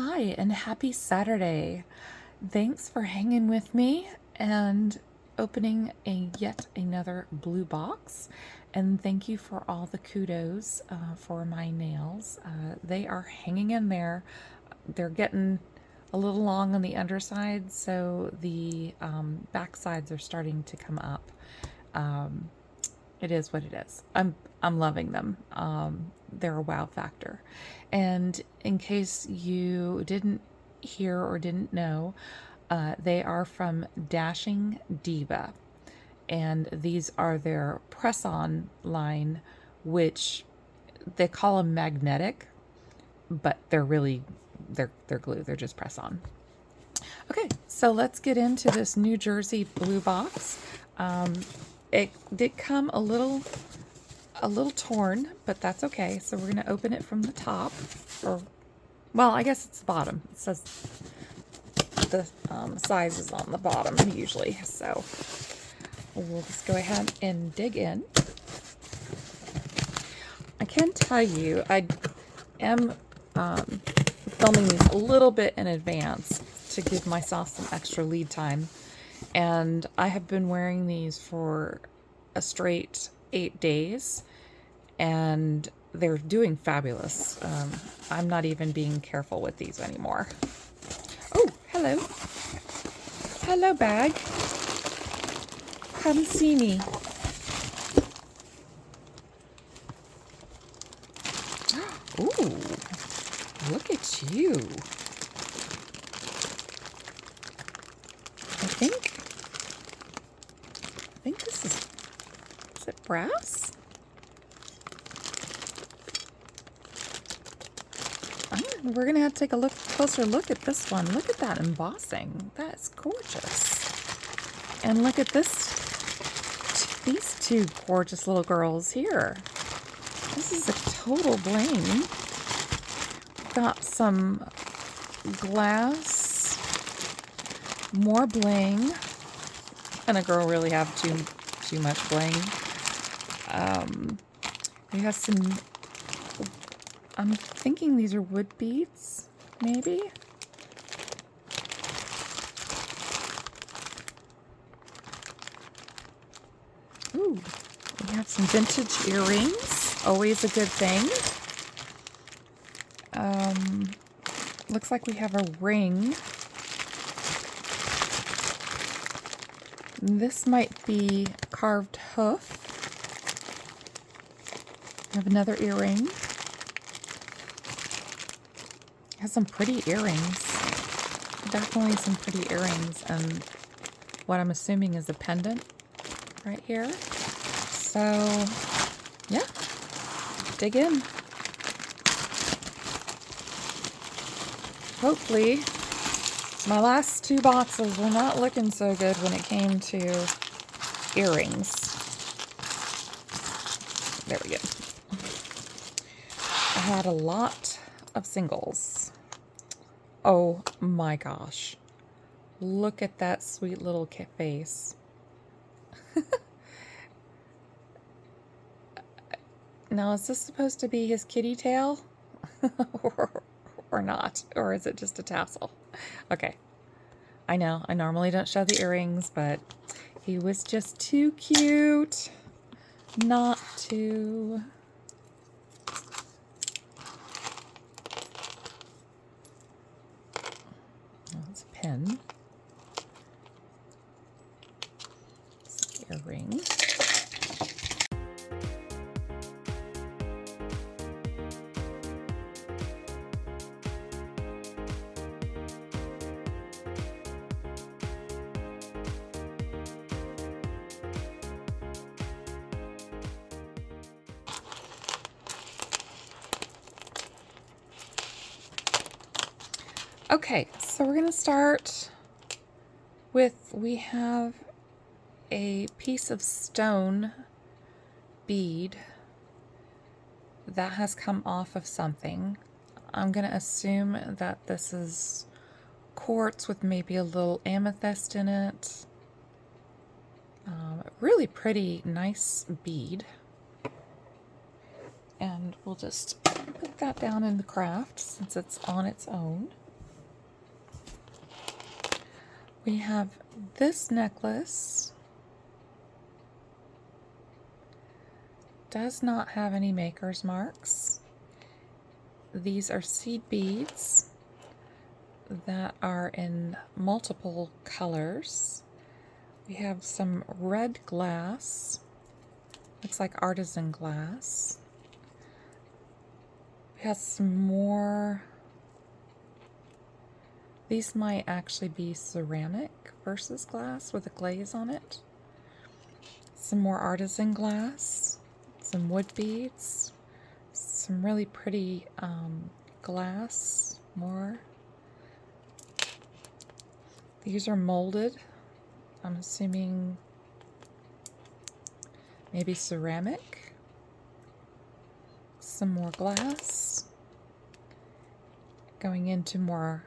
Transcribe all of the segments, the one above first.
Hi, and happy Saturday. Thanks for hanging with me and opening yet another blue box. And thank you for all the kudos for my nails. They are hanging in there. They're getting a little long on the underside, so the back sides are starting to come up. Um, it is what it is. I'm loving them. They're a wow factor. And in case you didn't hear or didn't know, they are from Dashing Diva, and these are their press-on line, which they call them magnetic, but they're really they're glue. They're just press-on. Okay, so let's get into this New Jersey blue box. It did come a little torn, but that's okay. So we're going to open it from the top, or, well, I guess it's the bottom. It says the size is on the bottom usually. So we'll just go ahead and dig in. I can tell you, I am filming these a little bit in advance to give myself some extra lead time. And I have been wearing these for a straight 8 days, and they're doing fabulous. I'm not even being careful with these anymore. Oh, hello. Hello, bag. Come see me. Ooh, look at you. I think this is it brass? We're gonna have to take a closer look at this one. Look at that embossing. That's gorgeous. And look at these two gorgeous little girls here. This is a total bling. Got some glass, more bling, and a girl really have too much bling. We have some, I'm thinking these are wood beads, maybe? Ooh, we have some vintage earrings, always a good thing. Looks like we have a ring. This might be carved hoof. We have another earring. Has some pretty earrings. Definitely some pretty earrings, and what I'm assuming is a pendant right here. So, yeah, dig in. Hopefully, my last two boxes were not looking so good when it came to earrings. There we go. I had a lot of singles. Oh my gosh. Look at that sweet little face. Now, is this supposed to be his kitty tail? or not? Or is it just a tassel? Okay. I know, I normally don't show the earrings, but he was just too cute not to. Oh, it's a pin. It's an earring. Okay, so we're going to start with, we have a piece of stone bead that has come off of something. I'm going to assume that this is quartz with maybe a little amethyst in it. Really pretty, nice bead. And we'll just put that down in the craft since it's on its own. We have this necklace. Does not have any maker's marks. These are seed beads that are in multiple colors. We have some red glass. Looks like artisan glass. We have some more. These might actually be ceramic versus glass with a glaze on it. Some more artisan glass, some wood beads, some really pretty glass, more. These are molded. I'm assuming maybe ceramic. Some more glass. Going into more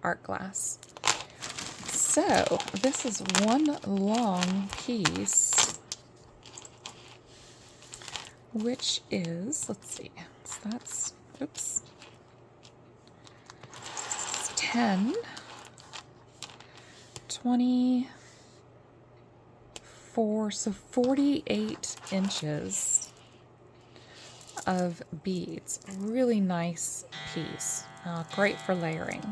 art glass. So this is one long piece, which is, let's see, so that's, oops, it's 10, 24, so 48 inches of beads. Really nice piece, great for layering.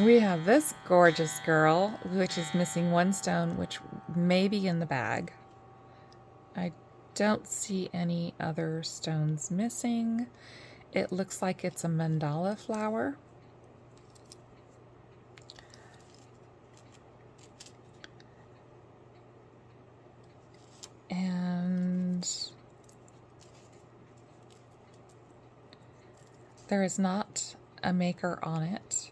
We have this gorgeous girl, which is missing one stone, which may be in the bag. I don't see any other stones missing. It looks like it's a mandala flower. And there is not a maker on it.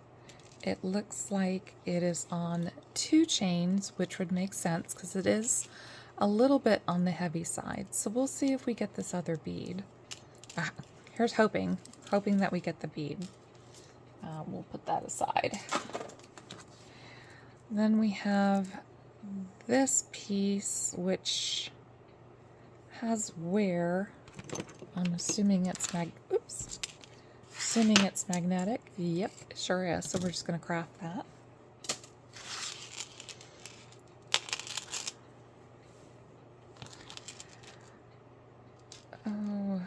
It looks like it is on 2 chains, which would make sense because it is a little bit on the heavy side. So we'll see if we get this other bead. Here's hoping that we get the bead. We'll put that aside. Then we have this piece, which has wear. I'm assuming it's assuming it's magnetic. Yep, it sure is. So we're just going to craft that. Oh,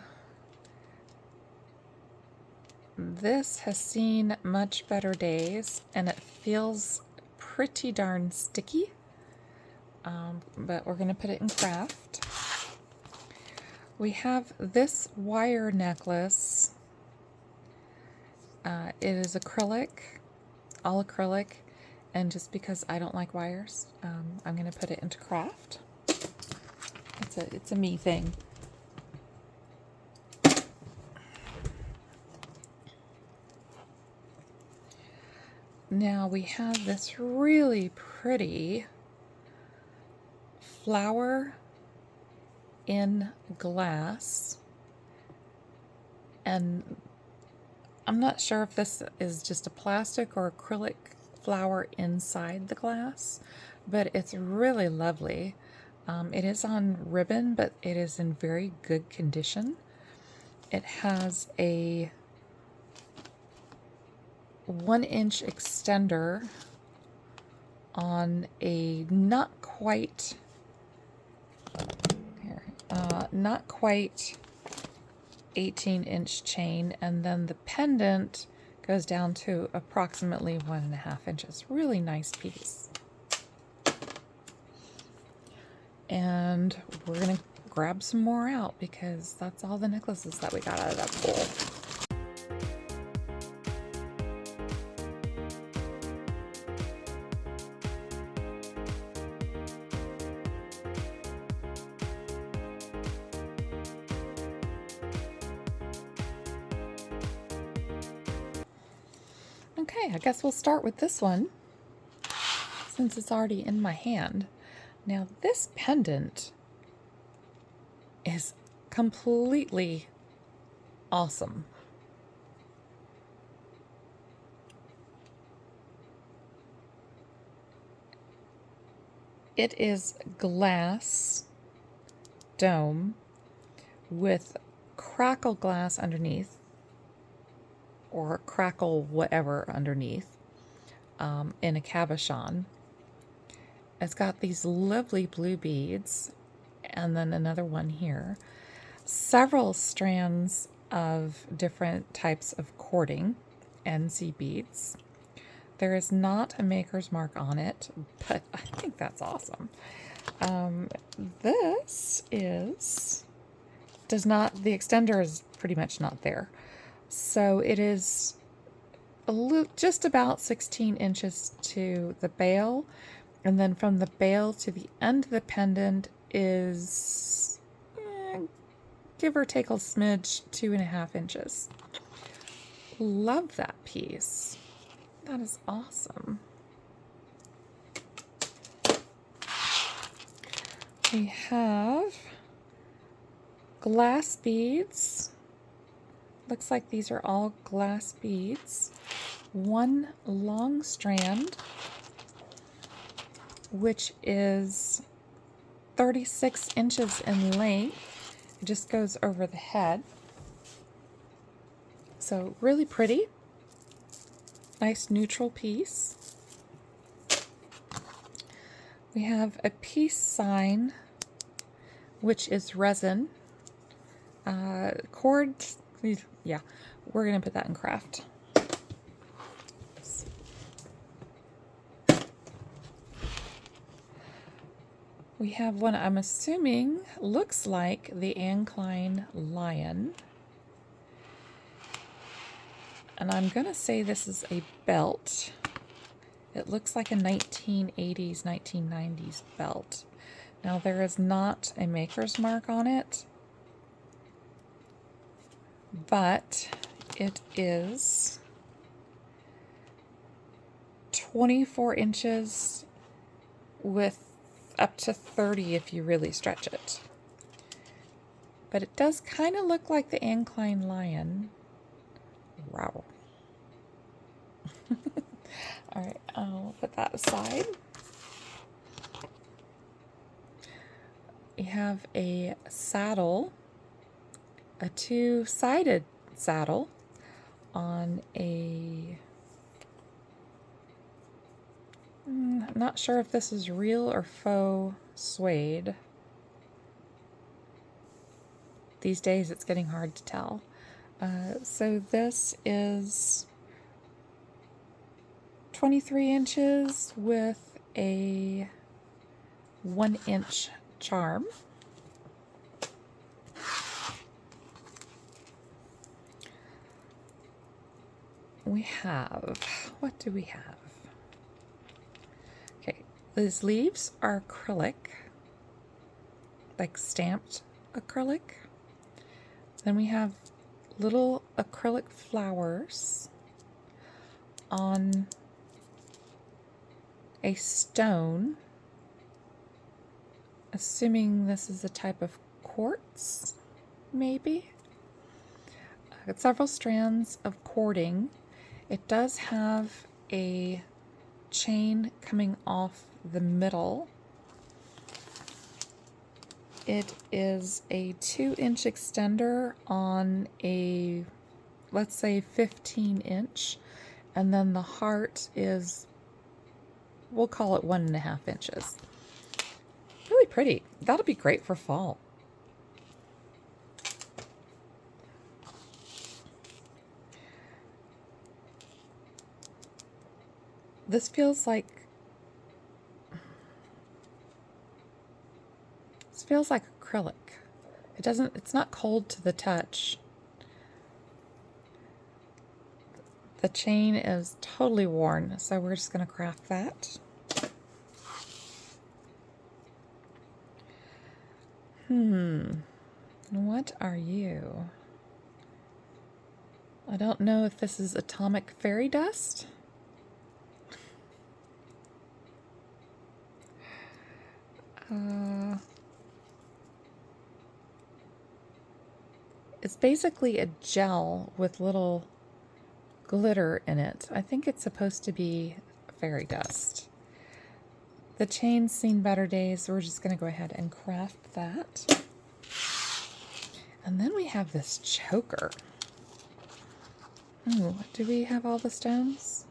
this has seen much better days, and it feels pretty darn sticky. But we're going to put it in craft. We have this wire necklace. It is acrylic, all acrylic, and just because I don't like wires, I'm going to put it into craft. It's a me thing. Now we have this really pretty flower in glass, and I'm not sure if this is just a plastic or acrylic flower inside the glass, but it's really lovely. It is on ribbon, but it is in very good condition. It has a 1-inch extender on a not quite 18-inch chain, and then the pendant goes down to approximately 1.5 inches. Really nice piece. And we're gonna grab some more out because that's all the necklaces that we got out of that pool. Okay, I guess we'll start with this one since it's already in my hand. Now this pendant is completely awesome. It is glass dome with crackle glass underneath, or crackle whatever underneath. in a cabochon. It's got these lovely blue beads, and then another one here. Several strands of different types of cording, NC beads. There is not a maker's mark on it, but I think that's awesome. This is, does not, the extender is pretty much not there. So it is just about 16 inches to the bail, and then from the bail to the end of the pendant is, give or take a smidge, 2.5 inches. Love that piece. That is awesome. We have glass beads. Looks like these are all glass beads. One long strand, which is 36 inches in length. It just goes over the head. So really pretty. Nice neutral piece. We have a peace sign, which is resin. Cord, yeah, we're going to put that in craft. We have one I'm assuming looks like the Ankline lion. And I'm going to say this is a belt. It looks like a 1980s, 1990s belt. Now there is not a maker's mark on it, but it is 24 inches with up to 30 if you really stretch it. But it does kind of look like the Ankline lion. Wow. All right, I'll put that aside. We have a saddle, a two-sided saddle on a, I'm not sure if this is real or faux suede. These days it's getting hard to tell. So this is 23 inches with a 1-inch charm. We have, what do we have? Okay, these leaves are acrylic, like stamped acrylic. Then we have little acrylic flowers on a stone, assuming this is a type of quartz, maybe. Got several strands of cording. It does have a chain coming off the middle. It is a 2-inch extender on a, let's say, 15-inch, and then the heart is, we'll call it 1.5 inches. Really pretty. That'll be great for fall. This feels like acrylic. It's not cold to the touch. The chain is totally worn, so we're just going to craft that. What are you? I don't know if this is atomic fairy dust. It's basically a gel with little glitter in it. I think it's supposed to be fairy dust. The chain's seen better days, so we're just going to go ahead and craft that. And then we have this choker. Ooh, do we have all the stones?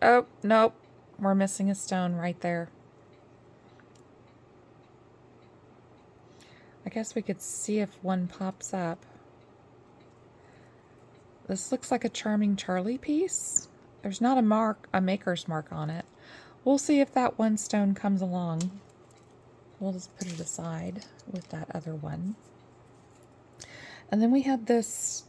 Oh, nope. We're missing a stone right there. I guess we could see if one pops up. This looks like a Charming Charlie piece. There's not a maker's mark on it. We'll see if that one stone comes along. We'll just put it aside with that other one. And then we have this,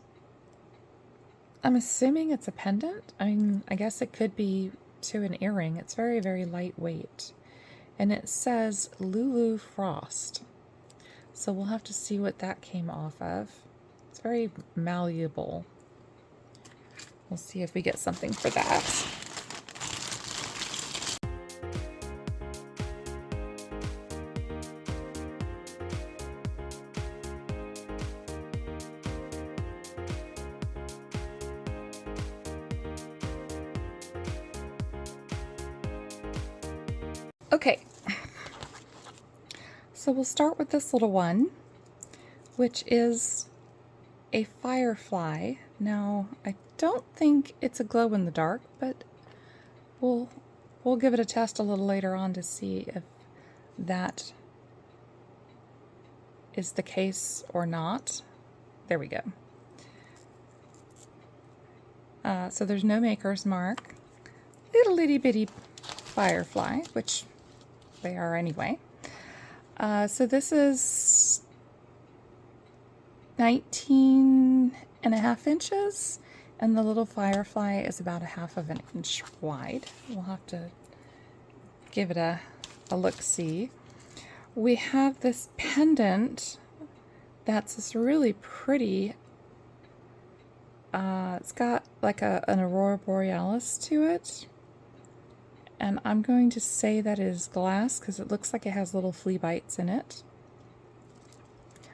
I'm assuming it's a pendant. I mean, I guess it could be to an earring. It's very, very lightweight. And it says Lulu Frost. So we'll have to see what that came off of. It's very malleable. We'll see if we get something for that. Okay, so we'll start with this little one, which is a firefly. Now, I don't think it's a glow in the dark, but we'll give it a test a little later on to see if that is the case or not. There we go. So there's no maker's mark. Little itty bitty firefly, which they are anyway. So this is 19.5 inches, and the little firefly is about 1/2 inch wide. We'll have to give it a look-see. We have this pendant that's this really pretty, it's got like an aurora borealis to it. And I'm going to say that is glass because it looks like it has little flea bites in it.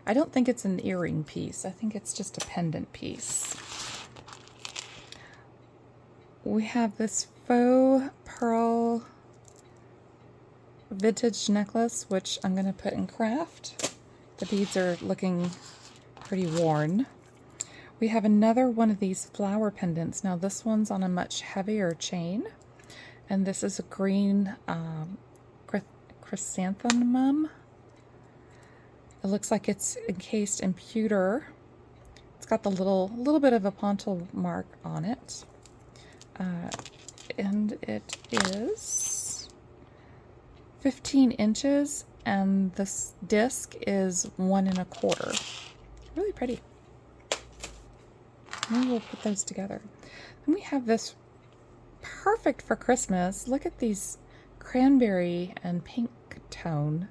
I don't think it's an earring piece. I think it's just a pendant piece. We have this faux pearl vintage necklace, which I'm going to put in craft. The beads are looking pretty worn. We have another one of these flower pendants. Now this one's on a much heavier chain. And this is a green chrysanthemum. It looks like it's encased in pewter. It's got the little bit of a pontil mark on it. And it is 15 inches, and this disc is 1 1/4. Really pretty. Maybe we'll put those together. Then we have this perfect for Christmas. Look at these cranberry and pink tone.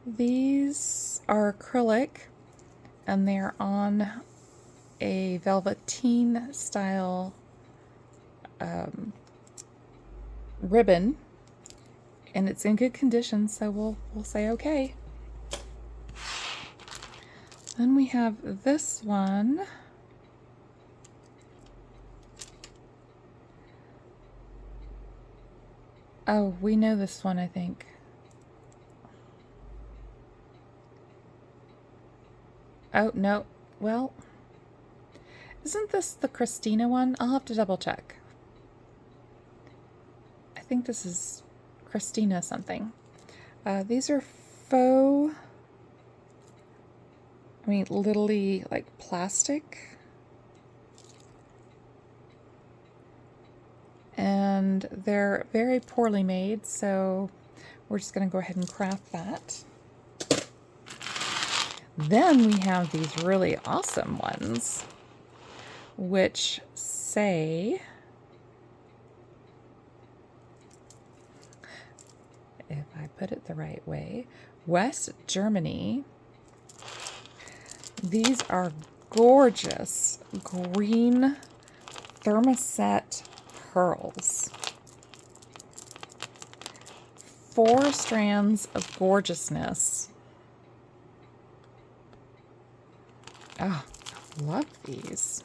These are acrylic, and they're on a velveteen style ribbon, and it's in good condition, so we'll say okay. Then we have this one. Oh, we know this one, I think. Oh, no. Well, isn't this the Christina one? I'll have to double check. I think this is Christina something. These are faux, I mean, literally like plastic. And they're very poorly made, so we're just going to go ahead and craft that. Then we have these really awesome ones, which say, if I put it the right way, West Germany. These are gorgeous green thermoset pearls. 4 strands of gorgeousness. Oh, I love these.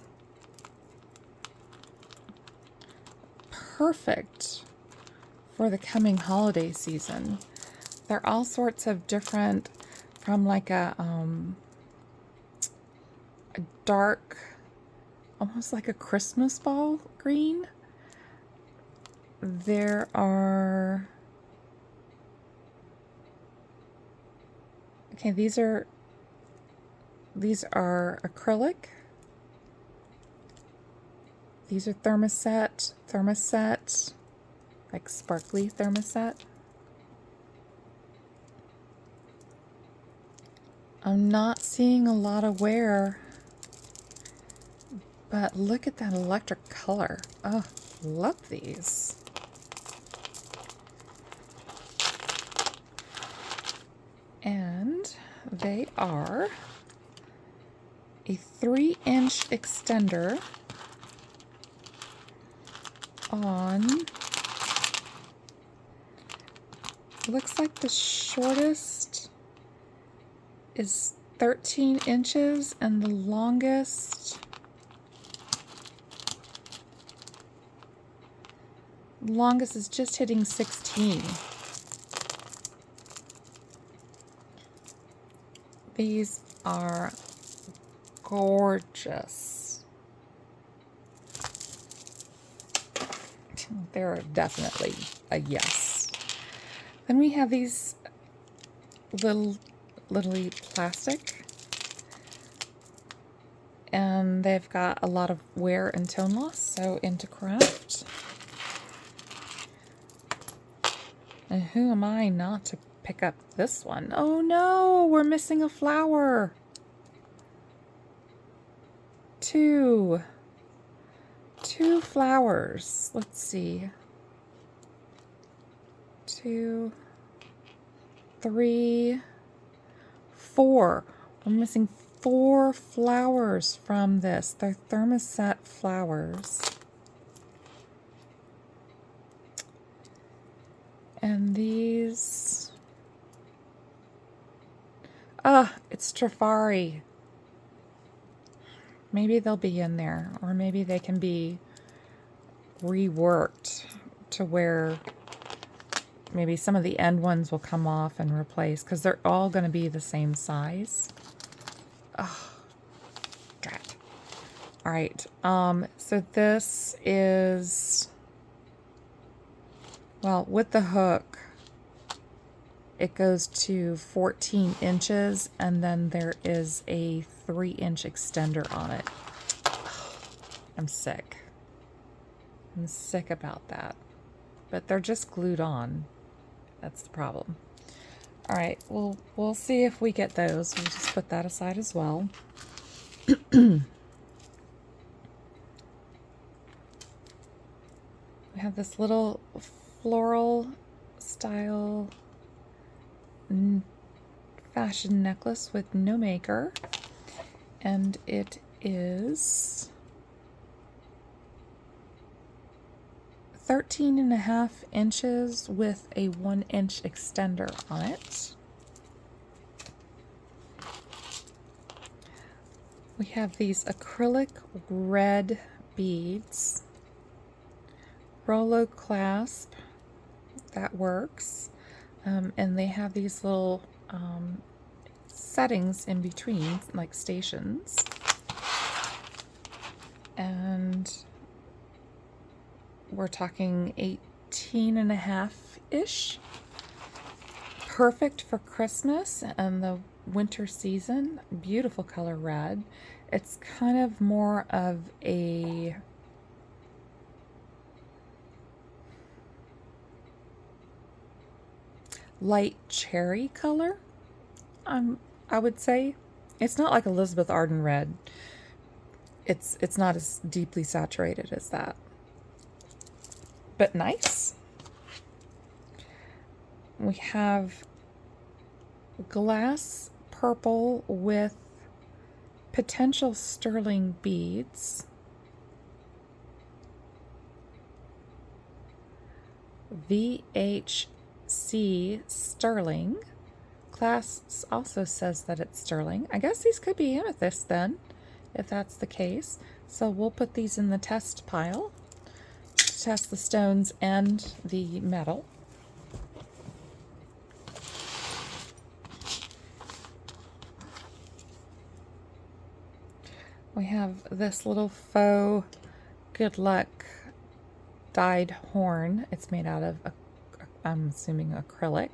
Perfect for the coming holiday season. They're all sorts of different, from like a dark, almost like a Christmas ball green, there are, okay, these are acrylic. These are thermoset, like sparkly thermoset. I'm not seeing a lot of wear, but look at that electric color. Oh, love these. And they are a 3-inch extender on, looks like the shortest is 13 inches and the longest is just hitting 16. These are gorgeous. They're definitely a yes. Then we have these little plastic, and they've got a lot of wear and tone loss, so into craft. And who am I not to pick up this one? Oh no, we're missing a flower. Two flowers. Let's see. 2, 3, 4. We're missing 4 flowers from this. They're thermoset flowers. And these, it's Trifari. Maybe they'll be in there, or maybe they can be reworked to where maybe some of the end ones will come off and replace, because they're all going to be the same size. Oh, drat. All right. So this is, well, with the hook, it goes to 14 inches, and then there is a 3-inch extender on it. I'm sick. I'm sick about that. But they're just glued on. That's the problem. All right, we'll see if we get those. We'll just put that aside as well. We have this little floral style fashion necklace with no maker, and it is 13.5 inches with a 1-inch extender on it. We have these acrylic red beads, Rolo clasp, that works. And they have these little settings in between, like stations. And we're talking 18.5-ish. Perfect for Christmas and the winter season. Beautiful color red. It's kind of more of a light cherry color, I would say. It's not like Elizabeth Arden red. It's not as deeply saturated as that, but nice. We have glass purple with potential sterling beads. VHC sterling. Class also says that it's sterling. I guess these could be amethyst then, if that's the case. So we'll put these in the test pile to test the stones and the metal. We have this little faux good luck dyed horn. It's made out of, I'm assuming, acrylic.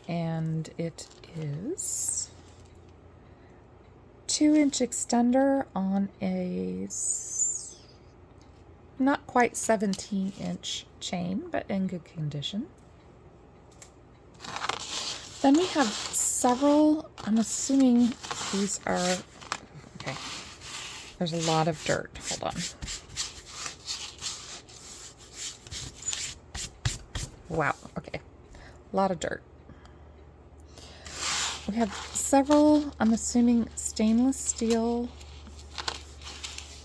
And it is 2-inch extender on a not quite 17-inch chain, but in good condition. Then we have several, I'm assuming these are, okay, there's a lot of dirt, hold on. Wow, okay, a lot of dirt. We have several, I'm assuming, stainless steel,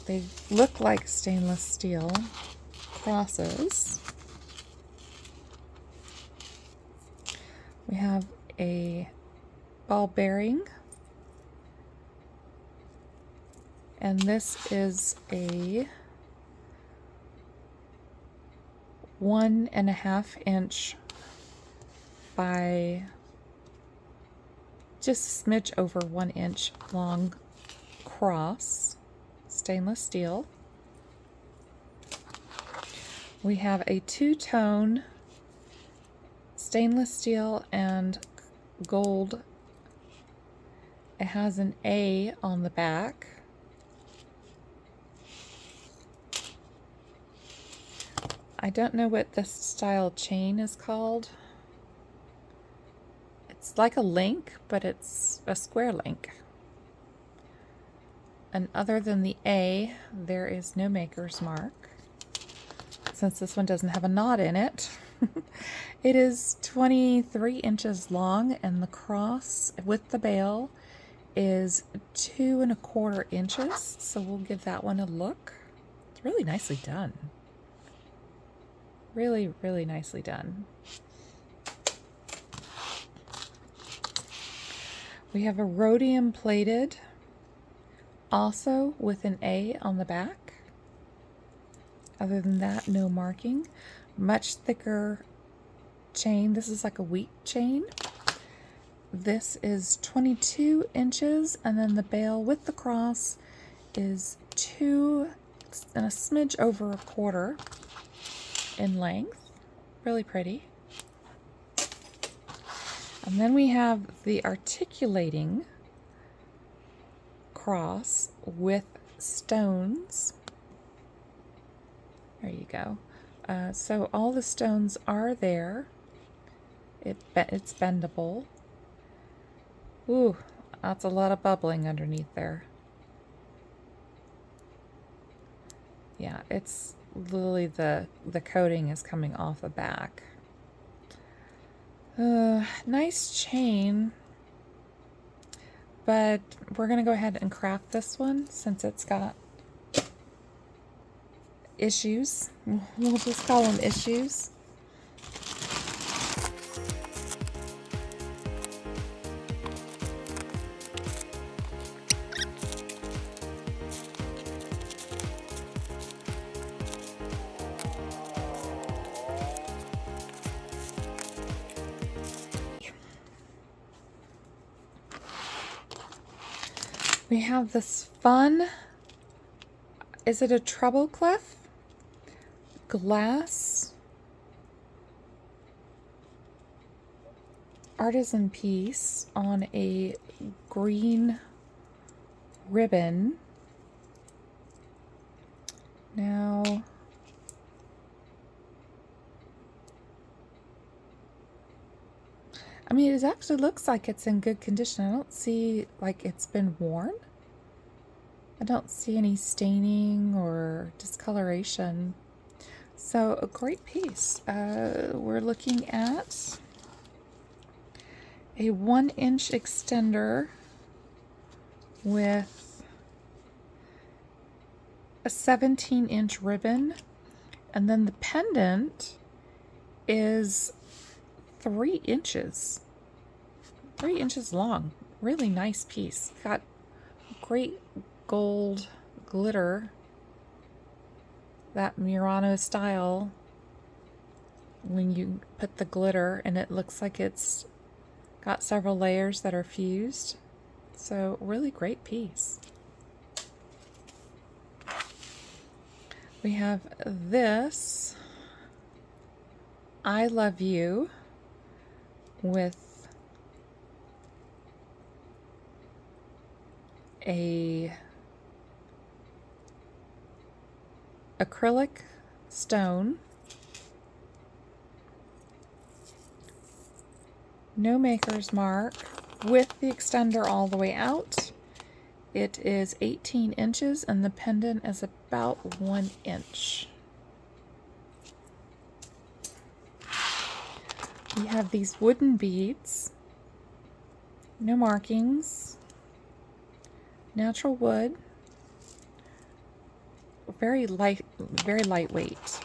they look like stainless steel crosses. We have a ball bearing, and this is a 1.5-inch by just a smidge over 1 inch long cross, stainless steel. We have a 2-tone stainless steel and gold. It has an A on the back. I don't know what this style chain is called. It's like a link, but it's a square link. And other than the A, there is no maker's mark. Since this one doesn't have a knot in it. It is 23 inches long, and the cross with the bail is 2.25 inches. So we'll give that one a look. It's really nicely done. Really, really nicely done. We have a rhodium plated, also with an A on the back. Other than that, no marking. Much thicker chain. This is like a wheat chain. This is 22 inches, and then the bail with the cross is 2 and a smidge over 1/4 in length. Really pretty. And then we have the articulating cross with stones. There you go. So all the stones are there. It's bendable. Ooh, that's a lot of bubbling underneath there. Yeah, it's literally the coating is coming off the back. Nice chain, but we're gonna go ahead and craft this one since it's got issues. We'll just call them issues. We have this fun, is it a treble clef? Glass artisan piece on a green ribbon. Now, I mean, it actually looks like it's in good condition. I don't see like it's been worn. I don't see any staining or discoloration. So a great piece. We're looking at a 1-inch extender with a 17-inch ribbon, and then the pendant is 3 inches. 3 inches long. Really nice piece. Got great gold glitter. That Murano style, when you put the glitter, and it looks like it's got several layers that are fused. So really great piece. We have this I Love You with a acrylic stone, no maker's mark, with the extender all the way out. It is 18 inches and the pendant is about 1 inch. We have these wooden beads, no markings, natural wood, very lightweight,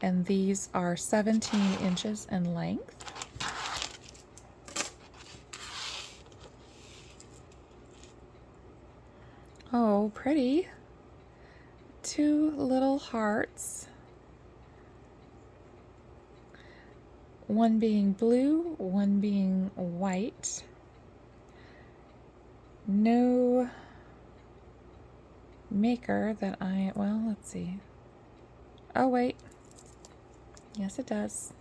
and these are 17 inches in length. Oh, pretty. 2 little hearts, one being blue, one being white. No maker that well, let's see. Oh, wait. Yes, it does.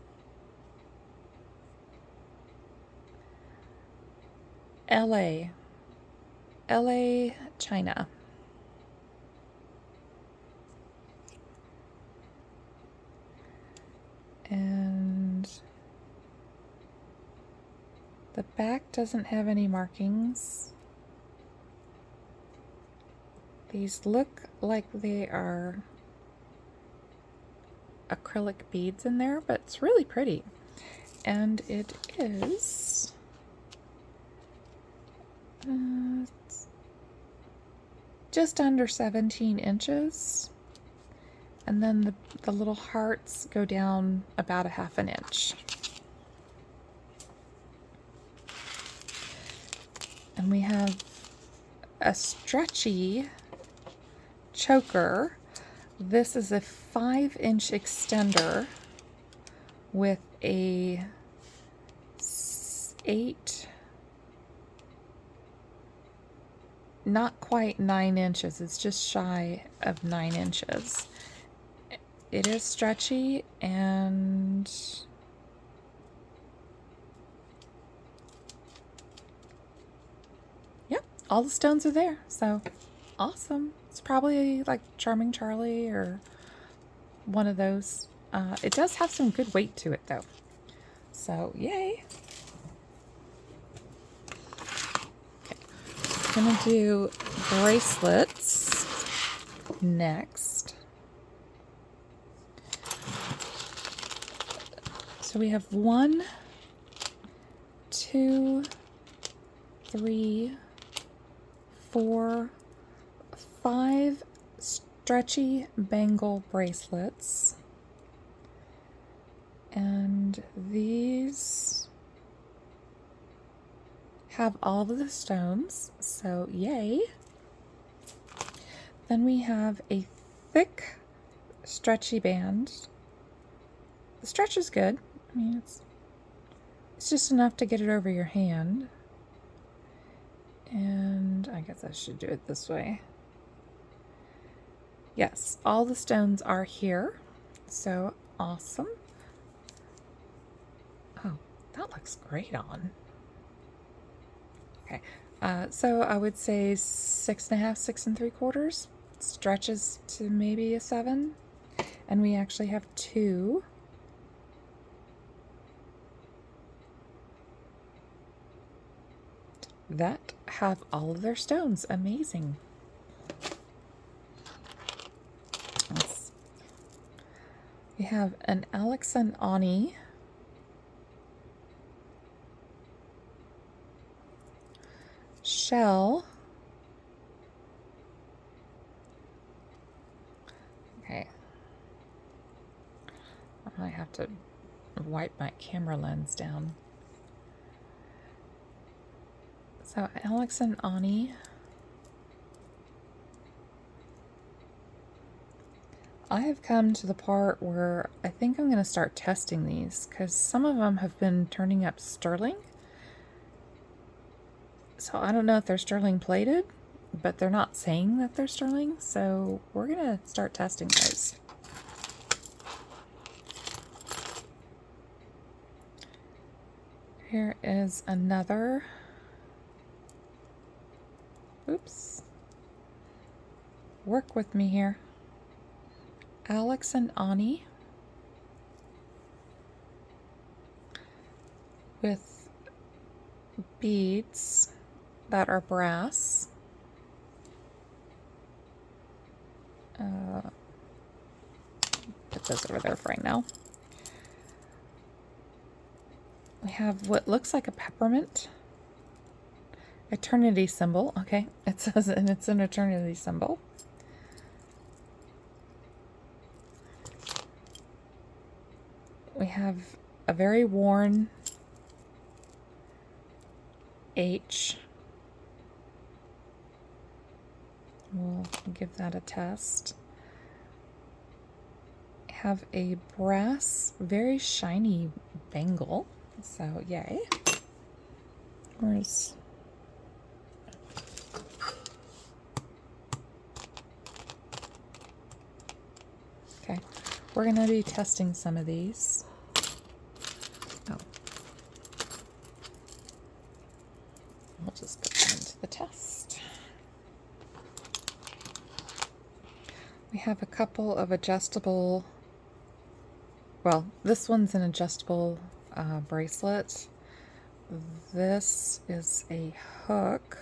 LA, China. And the back doesn't have any markings. These look like they are acrylic beads in there, but it's really pretty. And it is just under 17 inches. And then the little hearts go down about 1/2 inch. And we have a stretchy choker. This is a 5-inch extender with a 8, not quite 9 inches. It's just shy of 9 inches. It is stretchy, and yep, all the stones are there. So awesome. It's probably like Charming Charlie or one of those. It does have some good weight to it though. So yay. Okay. I'm gonna do bracelets next. So we have 1, 2, 3, 4, 5 stretchy bangle bracelets. And these have all of the stones, so yay. Then we have a thick stretchy band. The stretch is good. I mean, it's just enough to get it over your hand. And I guess I should do it this way. Yes, all the stones are here. So awesome. Oh, that looks great on. Okay, so I would say 6.5, 6 3/4. Stretches to maybe a 7. And we actually have 2. That have all of their stones. Amazing. We have an Artisan Ani, shell. Okay. I might have to wipe my camera lens down. So Artisan Ani. I have come to the part where I think I'm going to start testing these because some of them have been turning up sterling. So I don't know if they're sterling plated, but they're not saying that they're sterling. So we're going to start testing those. Here is another, oops, work with me here, Alex and Ani with beads that are brass. Put those over there for right now. We have what looks like a peppermint eternity symbol. Okay, it says, and it's an eternity symbol. We have a very worn H. We'll give that a test. Have a brass, very shiny bangle. So yay. Where's okay, we're gonna be testing some of these. Oh, we'll just put them into the test. We have a couple of adjustable, well, this one's an adjustable bracelet. This is a hook.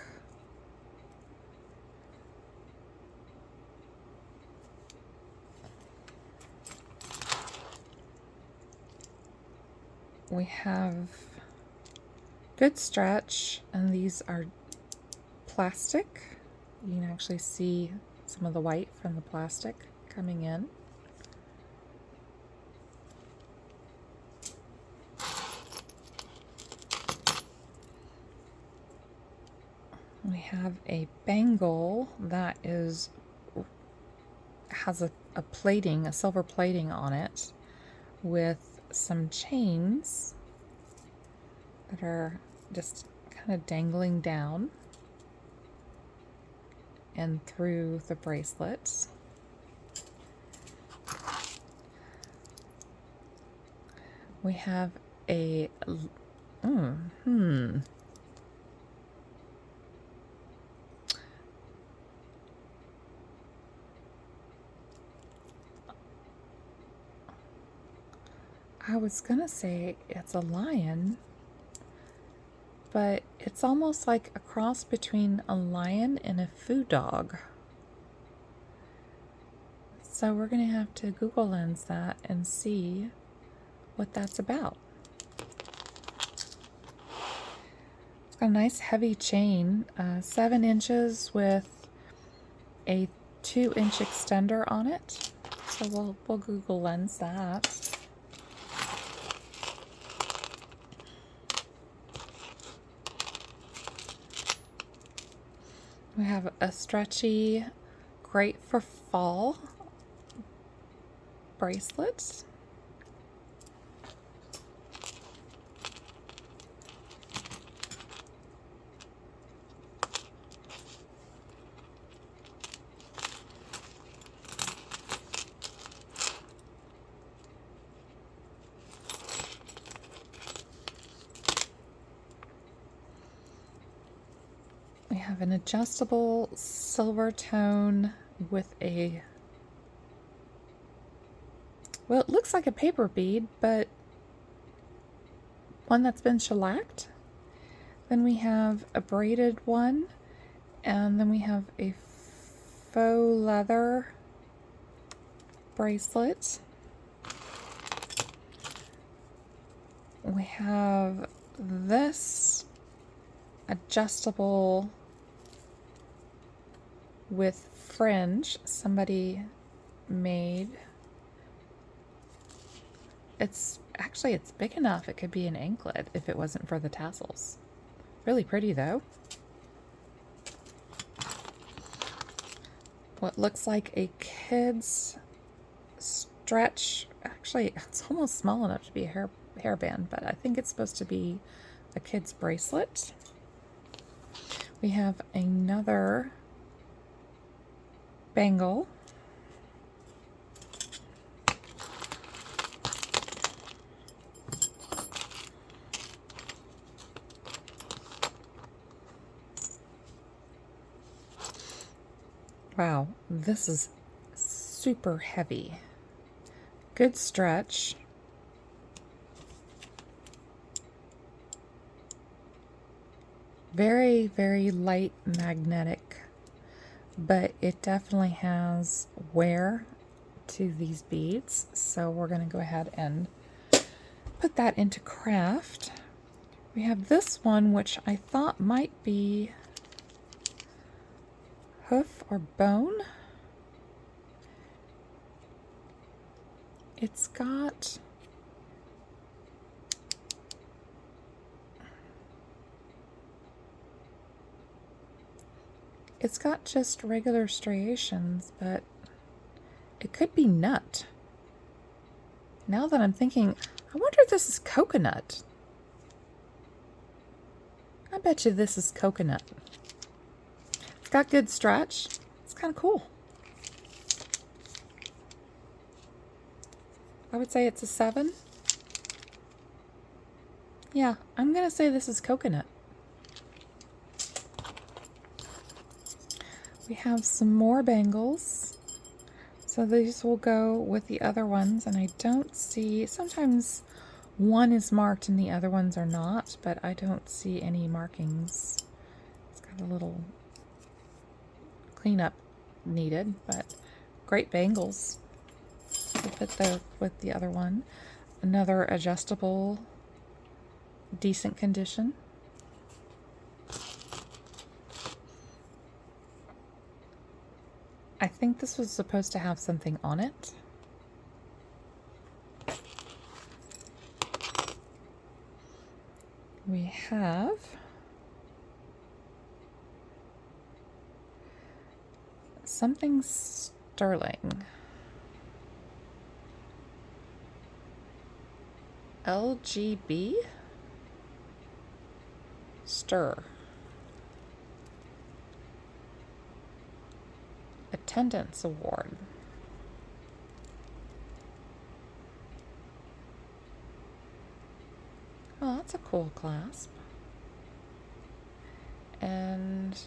We have good stretch, and these are plastic. You can actually see some of the white from the plastic coming in. We have a bangle that has a plating, a silver plating on it, with some chains that are just kind of dangling down and through the bracelets. We have a I was gonna say it's a lion, but it's almost like a cross between a lion and a food dog. So we're gonna have to Google Lens that and see what that's about. It's got a nice heavy chain, 7 inches with a 2-inch extender on it. So we'll Google Lens that. We have a stretchy, great for fall bracelet. We have an adjustable silver tone with a, well, it looks like a paper bead, but one that's been shellacked. Then we have a braided one, and then we have a faux leather bracelet. We have this adjustable with fringe somebody made. It's big enough it could be an anklet if it wasn't for the tassels. Really pretty though. What looks like a kid's stretch, actually it's almost small enough to be a hairband, but I think it's supposed to be a kid's bracelet. We have another bangle. Wow, this is super heavy. Good stretch. Very, very light magnetic, but it definitely has wear to these beads. So we're going to go ahead and put that into craft. We have this one, which I thought might be hoof or bone. It's got just regular striations, but it could be nut. Now that I'm thinking, I wonder if this is coconut. I bet you this is coconut. It's got good stretch. It's kind of cool. I would say it's a 7. Yeah, I'm going to say this is coconut. We have some more bangles. So these will go with the other ones, and I don't see, sometimes one is marked and the other ones are not, but I don't see any markings. It's got a little cleanup needed, but great bangles. We'll put there with the other one. Another adjustable, decent condition. I think this was supposed to have something on it. We have something sterling. LGB? Stir. Attendance Award. Oh, that's a cool clasp. And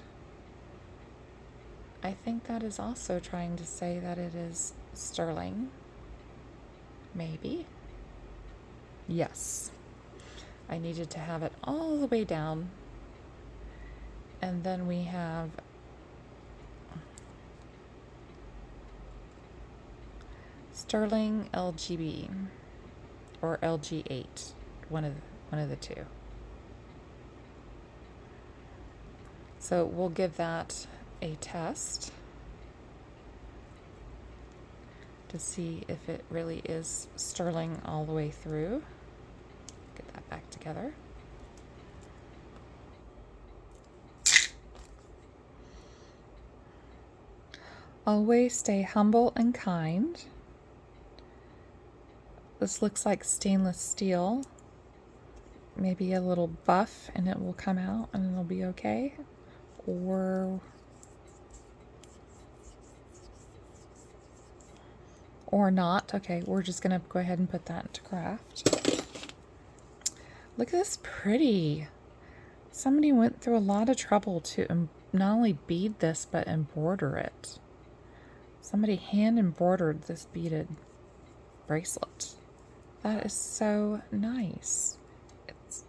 I think that is also trying to say that it is sterling. Maybe. Yes. I needed to have it all the way down. And then we have sterling LGB or LG8, one of the two. So we'll give that a test to see if it really is sterling all the way through. Get that back together. Always stay humble and kind. This looks like stainless steel. Maybe a little buff and it will come out and it'll be okay. Or not. Okay, we're just gonna go ahead and put that into craft. Look at this pretty. Somebody went through a lot of trouble to not only bead this, but embroider it. Somebody hand embroidered this beaded bracelet. That is so nice. It's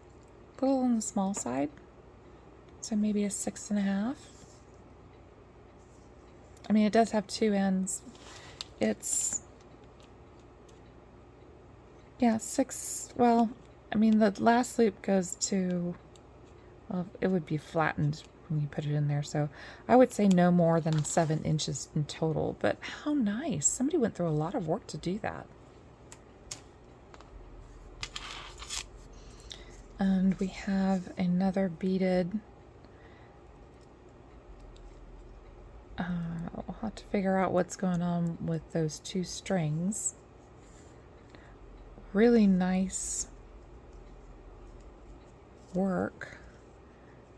a little on the small side, so maybe a 6.5. I mean, it does have 2 ends. It's, yeah, 6. Well, I mean, the last loop goes to, well, it would be flattened when you put it in there, so I would say no more than 7 inches in total. But how nice. Somebody went through a lot of work to do that. And we have another beaded, we'll have to figure out what's going on with those 2 strings. Really nice work.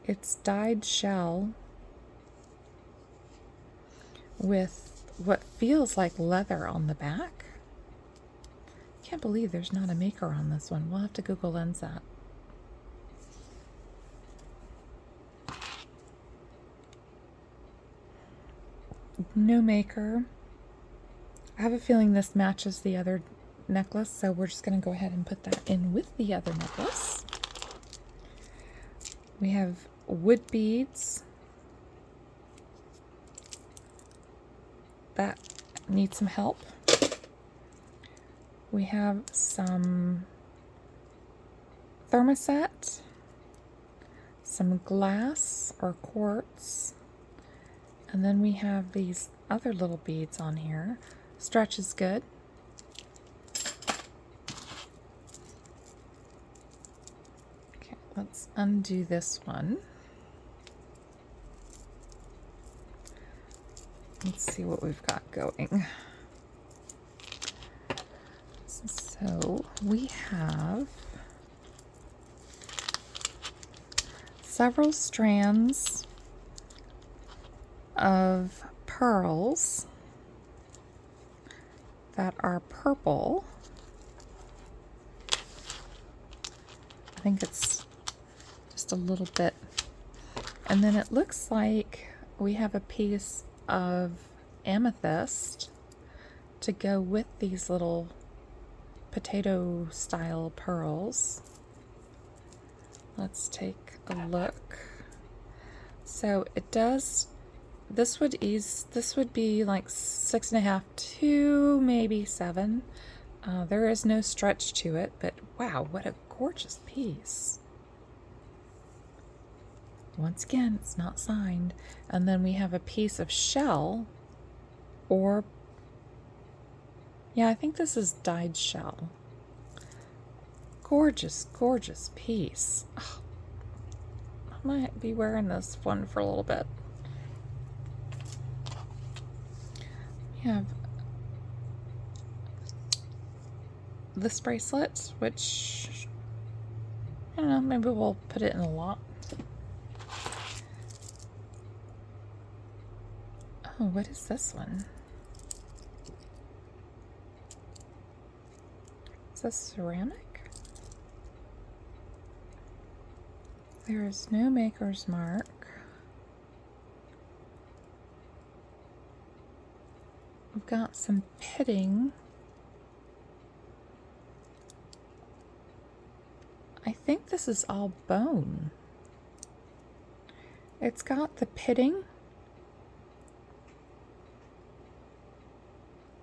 It's dyed shell with what feels like leather on the back. Can't believe there's not a maker on this one. We'll have to Google Lens that. no maker. I have a feeling this matches the other necklace, so we're just going to go ahead and put that in with the other necklace. We have wood beads. That needs some help. We have some thermoset, some glass or quartz, and then we have these other little beads on here. Stretch is good. Okay, let's undo this one. Let's see what we've got going. So we have several strands of pearls that are purple. I think it's just a little bit. And then it looks like we have a piece of amethyst to go with these little potato style pearls. Let's take a look. So it does, this would be like 6.5 to maybe 7. There is no stretch to it, but wow, what a gorgeous piece. Once again, it's not signed. And then we have a piece of shell, or yeah, I think this is dyed shell. Gorgeous, gorgeous piece. Oh, I might be wearing this one for a little bit. We have this bracelet, which, I don't know, maybe we'll put it in a lot. Oh, what is this one? Is this ceramic? There is no maker's mark. We've got some pitting. I think this is all bone. It's got the pitting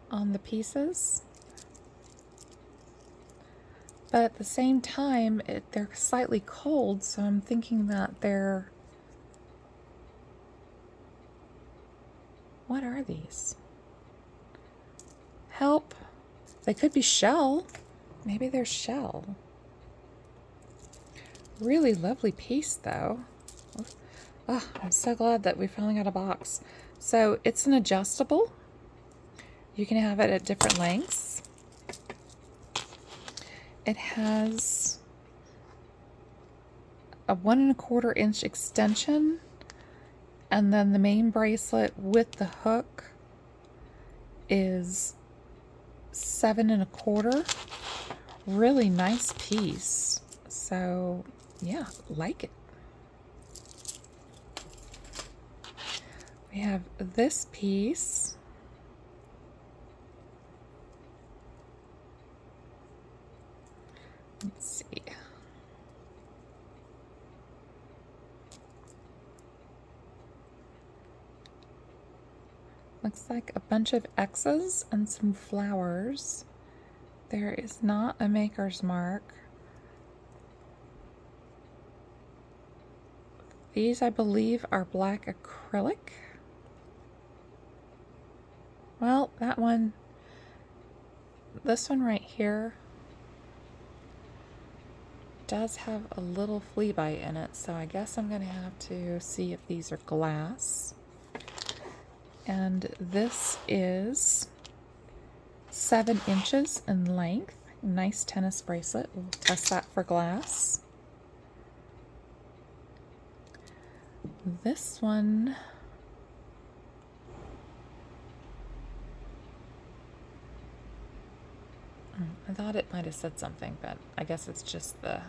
on the pieces, but at the same time they're slightly cold, so I'm thinking that they're, what are these? Help! They could be shell. Maybe they're shell. Really lovely piece though. Oh, I'm so glad that we finally got a box. So it's an adjustable. You can have it at different lengths. It has a 1¼ inch extension, and then the main bracelet with the hook is 7¼ Really nice piece. So yeah, like it. We have this piece. Let's see. Looks like a bunch of X's and some flowers. There is not a maker's mark. These, I believe, are black acrylic. Well, that one, this one right here does have a little flea bite in it, so I guess I'm going to have to see if these are glass. And this is 7 inches in length. Nice tennis bracelet. We'll test that for glass. This one, I thought it might have said something, but I guess it's just the,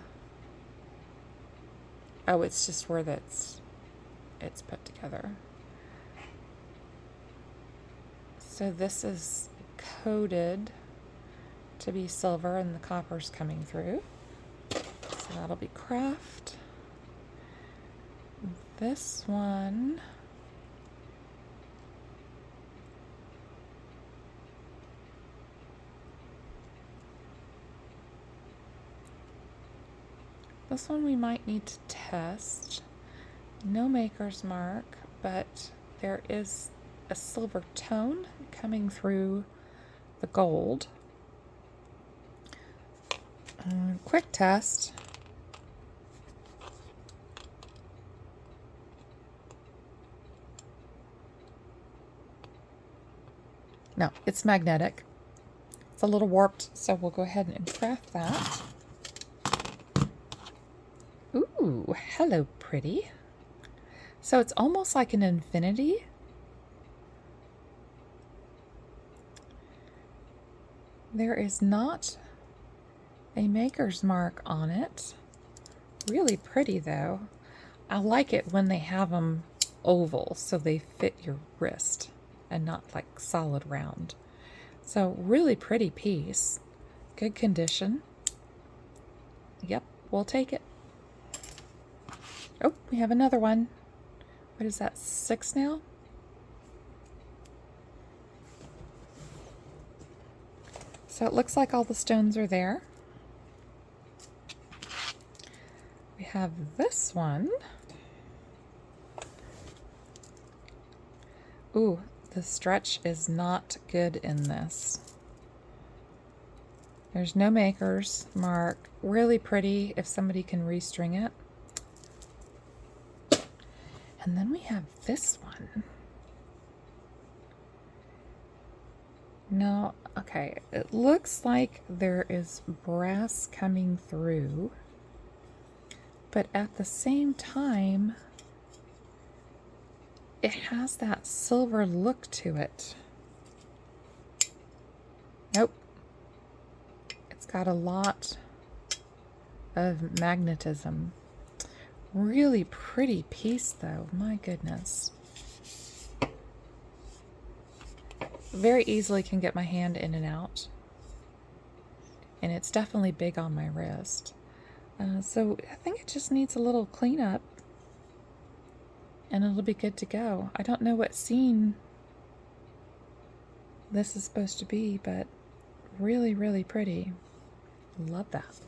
oh, it's just where it's put together. So this is coated to be silver and the copper's coming through. So that'll be craft. This one, we might need to test. No maker's mark, but there is a silver tone coming through the gold. Quick test. No, it's magnetic. It's a little warped, so we'll go ahead and craft that. Ooh, hello, pretty. So it's almost like an infinity. There is not a maker's mark on it. Really pretty, though. I like it when they have them oval, so they fit your wrist and not like solid round. So really pretty piece. Good condition. Yep, we'll take it. Oh, we have another one. What is that, 6 now? So it looks like all the stones are there. We have this one. Ooh, the stretch is not good in this. There's no maker's mark. Really pretty if somebody can restring it. And then we have this one. No, okay, it looks like there is brass coming through, but at the same time, it has that silver look to it. Nope. It's got a lot of magnetism. Really pretty piece, though. My goodness. Very easily can get my hand in and out. And it's definitely big on my wrist. So I think it just needs a little cleanup. And it'll be good to go. I don't know what scene this is supposed to be, but really, really pretty. Love that.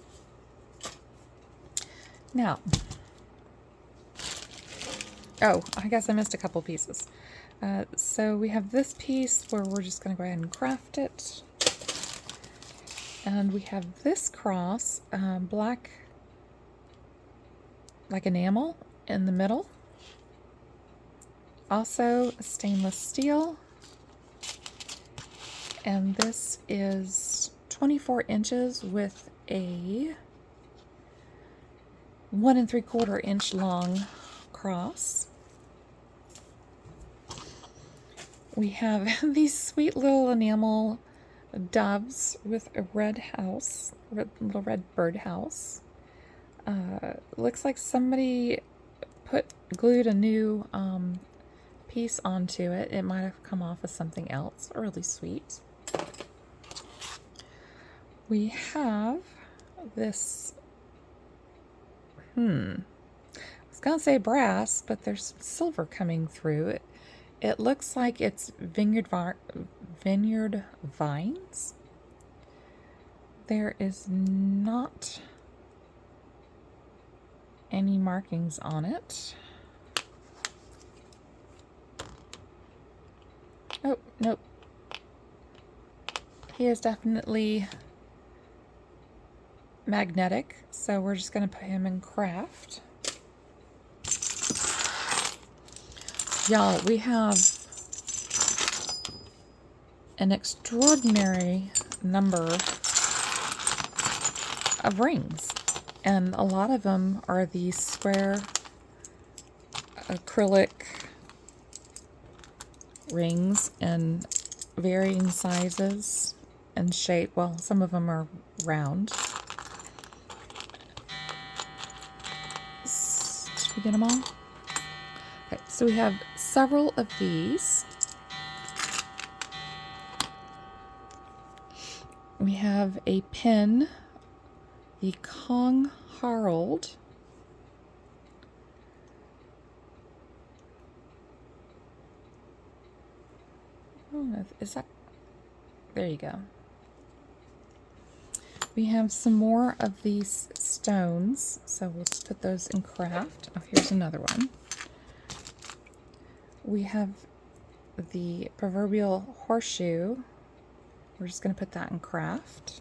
Now, oh, I guess I missed a couple pieces. So we have this piece where we're just going to go ahead and craft it. And we have this cross, black, like enamel in the middle. Also stainless steel. And this is 24 inches with a 1 3/4 inch long cross. We have these sweet little enamel doves with a red house, little red bird house. Looks like somebody glued a new piece onto it. It might have come off of something else. Really sweet. We have this, I was gonna say brass, but there's some silver coming through it. It looks like it's vineyard vines. There is not any markings on it. Oh, nope. He is definitely magnetic, so we're just going to put him in craft. Y'all, we have an extraordinary number of rings, and a lot of them are these square acrylic rings in varying sizes and shape. Well, some of them are round. Did we get them all? Okay, so we have several of these. We have a pin, the Kong Harald. I don't know, is that, there you go. We have some more of these stones, so we'll just put those in craft. Oh, here's another one. We have the proverbial horseshoe. We're just going to put that in craft.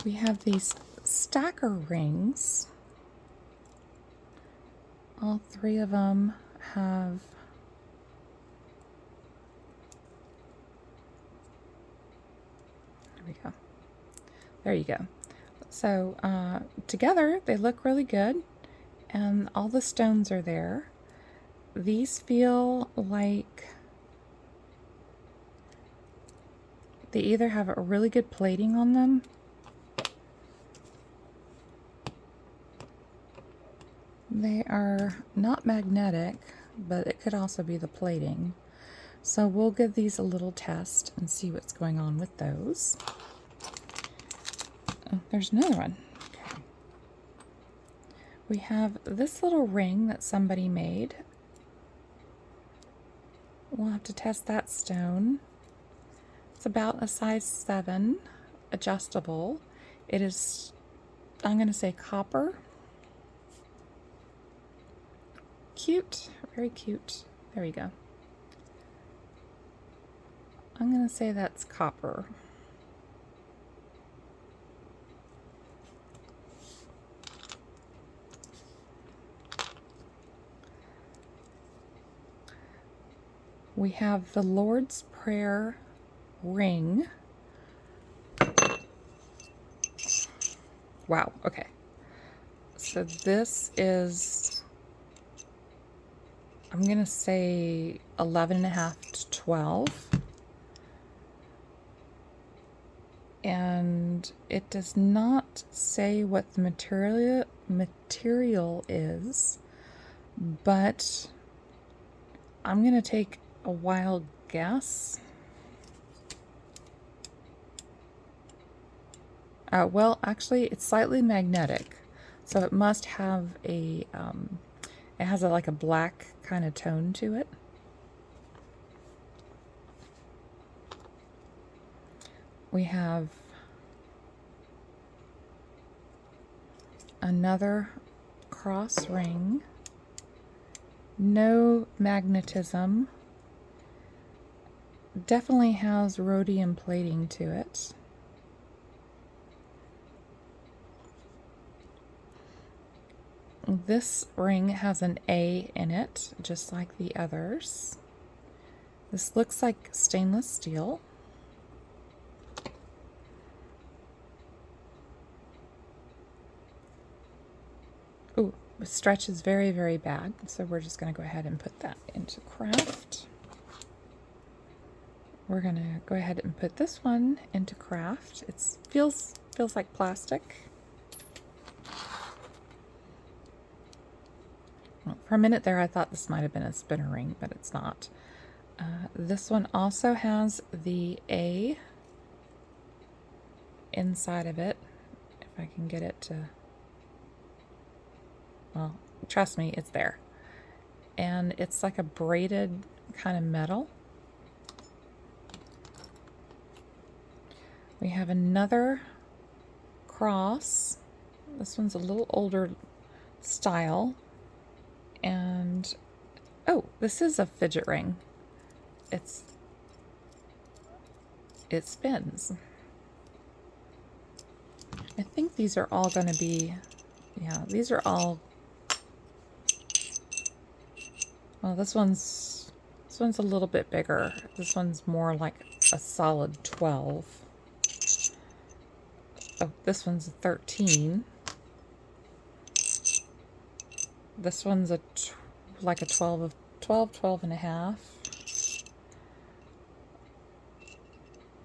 We have these stacker rings. All three of them have go. There you go. So together they look really good, and all the stones are there. These feel like they either have a really good plating on them, they are not magnetic, but it could also be the plating. So we'll give these a little test and see what's going on with those. Oh, there's another one. Okay. We have this little ring that somebody made. We'll have to test that stone. It's about a size 7, adjustable. It is, I'm going to say copper. Cute, very cute. There we go. I'm going to say that's copper. We have the Lord's Prayer ring. Wow, okay. So this is, I'm going to say 11.5 to 12. And it does not say what the material is, but I'm going to take a wild guess. Well, actually, it's slightly magnetic, so it must have a, it has a, like a black kind of tone to it. We have another cross ring, no magnetism, definitely has rhodium plating to it. This ring has an A in it, just like the others. This looks like stainless steel. Ooh, the stretch is very, very bad, so we're just going to go ahead and put that into craft. We're going to go ahead and put this one into craft. It feels like plastic. Well, for a minute there I thought this might have been a spinner ring, but it's not. This one also has the A inside of it, if I can get it to, well, trust me, it's there. And it's like a braided kind of metal. We have another cross. This one's a little older style. And, oh, this is a fidget ring. It spins. I think these are all going to be, yeah, these are all, well, this one's a little bit bigger. This one's more like a solid 12. Oh, this one's a 13. This one's like a 12 and a half.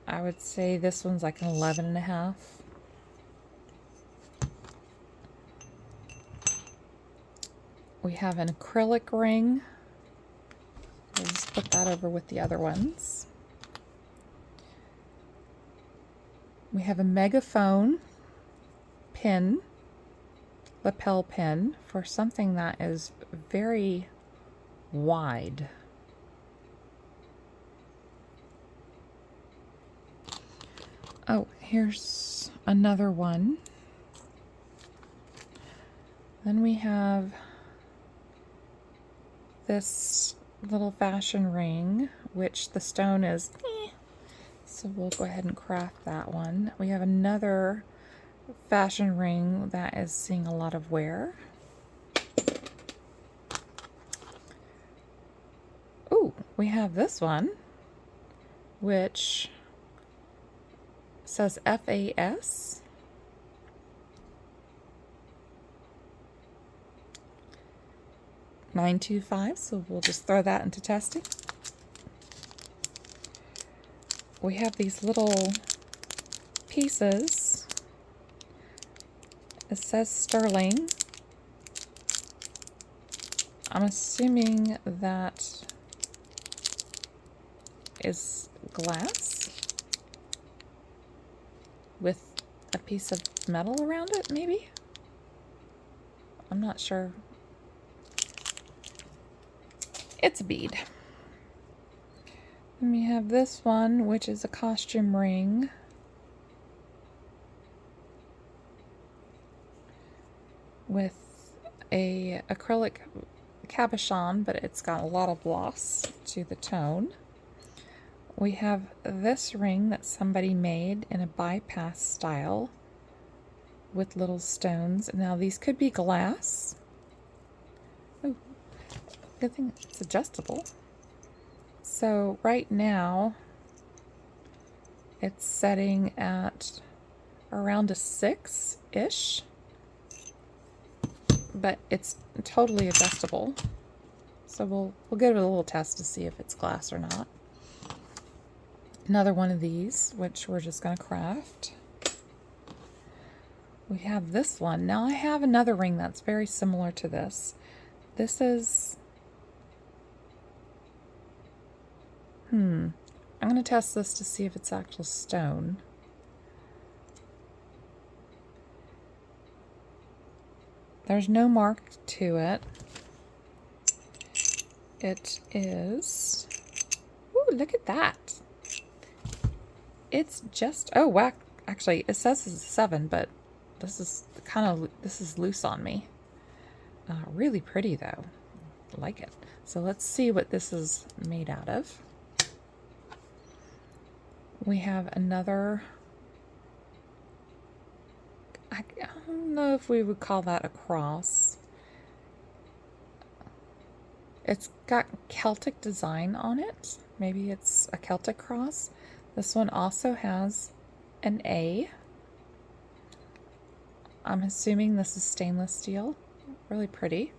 I would say this one's like an 11 and a half. We have an acrylic ring. We'll just put that over with the other ones. We have a megaphone pin, lapel pin, for something that is very wide. Oh, here's another one. Then we have this little fashion ring, which the stone is so we'll go ahead and craft that one. We have another fashion ring that is seeing a lot of wear. Ooh, we have this one, which says FAS. $9.25, so we'll just throw that into testing. We have these little pieces. It says sterling. I'm assuming that is glass with a piece of metal around it, maybe? I'm not sure. It's a bead. And we have this one, which is a costume ring. With a acrylic cabochon, but it's got a lot of gloss to the tone. We have this ring that somebody made in a bypass style with little stones. Now these could be glass. Oh, good thing it's adjustable. So right now it's setting at around a 6-ish, but it's totally adjustable. So we'll give it a little test to see if it's glass or not. Another one of these, which we're just going to craft. We have this one. Now I have another ring that's very similar to this. This is... I'm going to test this to see if it's actual stone. There's no mark to it. It is... Ooh, look at that. It's just... Oh, wow. Actually, it says it's a 7, but this is this is loose on me. Really pretty, though. I like it. So let's see what this is made out of. We have another... I don't know if we would call that a cross. It's got Celtic design on it. Maybe it's a Celtic cross. This one also has an A. I'm assuming this is stainless steel. Really pretty.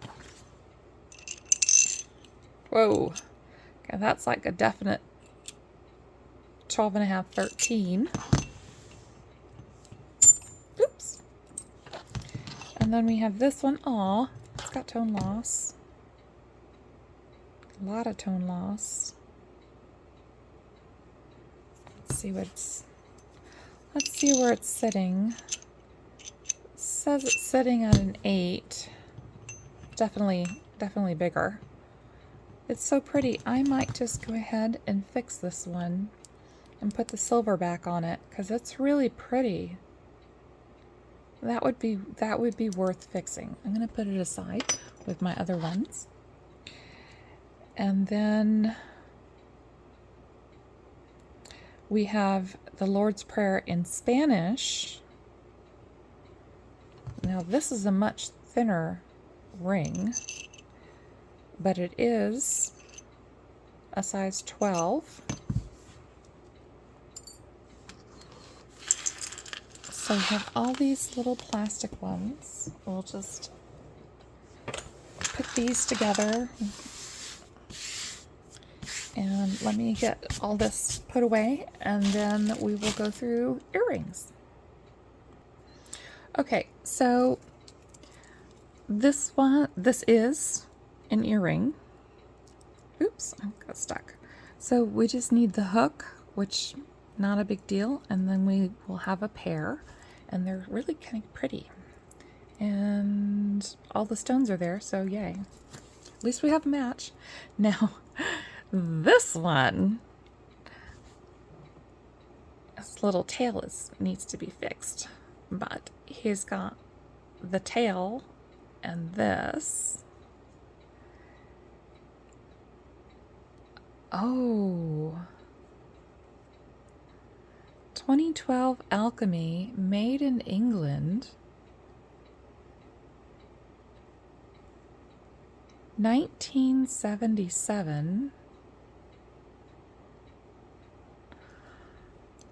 Whoa. Okay, that's like a definite 12.5, 13. Oops. And then we have this one. Aw, it's got tone loss. A lot of tone loss. Let's see where it's sitting. It says it's sitting at an 8. Definitely bigger. It's so pretty. I might just go ahead and fix this one and put the silver back on it because it's really pretty. That would be worth fixing. I'm going to put it aside with my other ones. And then we have the Lord's Prayer in Spanish. Now this is a much thinner ring, but it is a size 12. So we have all these little plastic ones. We'll just put these together. And let me get all this put away, and then we will go through earrings. Okay, so this is an earring. Oops, I got stuck. So we just need the hook, which not a big deal. And then we will have a pair, and they're really kind of pretty. And all the stones are there, so yay. At least we have a match. Now, this one, his little tail needs to be fixed, but he's got the tail and this. Oh, 2012 Alchemy, made in England. 1977.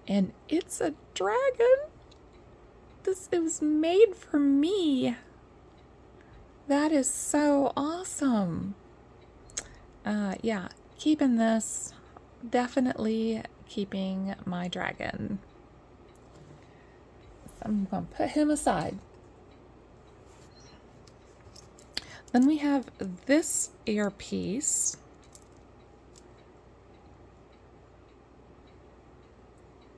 And it's a dragon. It was made for me. That is so awesome. Yeah, keeping this. Definitely keeping my dragon. So I'm going to put him aside. Then we have this earpiece.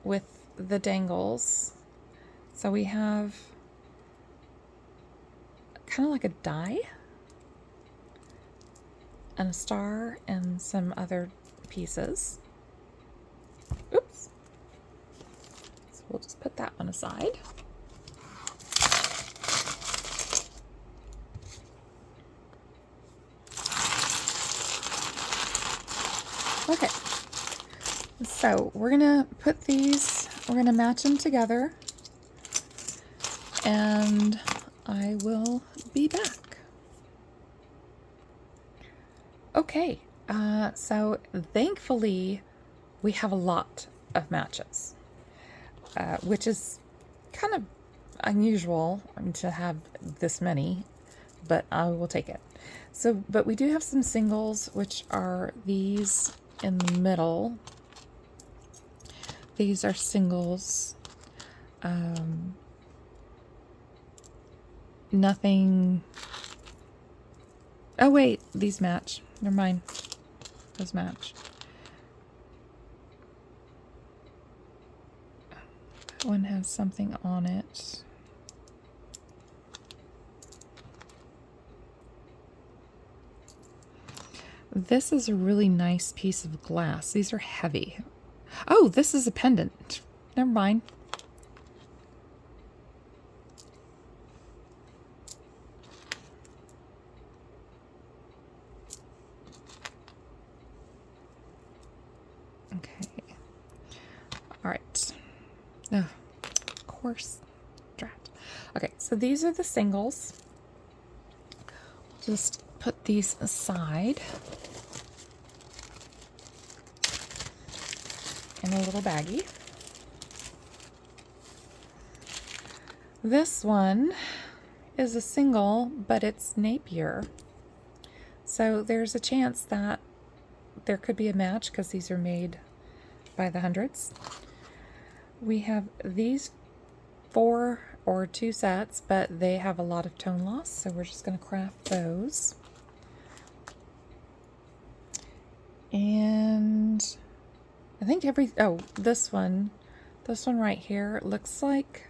With the dangles. So we have kind of like a die and a star and some other pieces. Oops. So we'll just put that one aside. Okay. So we're gonna put these, we're gonna match them together, and I will be back. Okay, so thankfully we have a lot of matches, which is kind of unusual to have this many, but I will take it. So, but we do have some singles, which are these in the middle. These are singles. Nothing. Oh wait, these match. Never mind. Those match. That one has something on it. This is a really nice piece of glass. These are heavy. Oh, this is a pendant. Never mind. Okay. All right. Oh, of course. Drat. Okay, so these are the singles. Just put these aside in a little baggie. This one is a single, but it's Napier. So there's a chance that there could be a match because these are made by the hundreds. We have these 4 or 2 sets, but they have a lot of tone loss, so we're just going to craft those. And I think this one right here looks like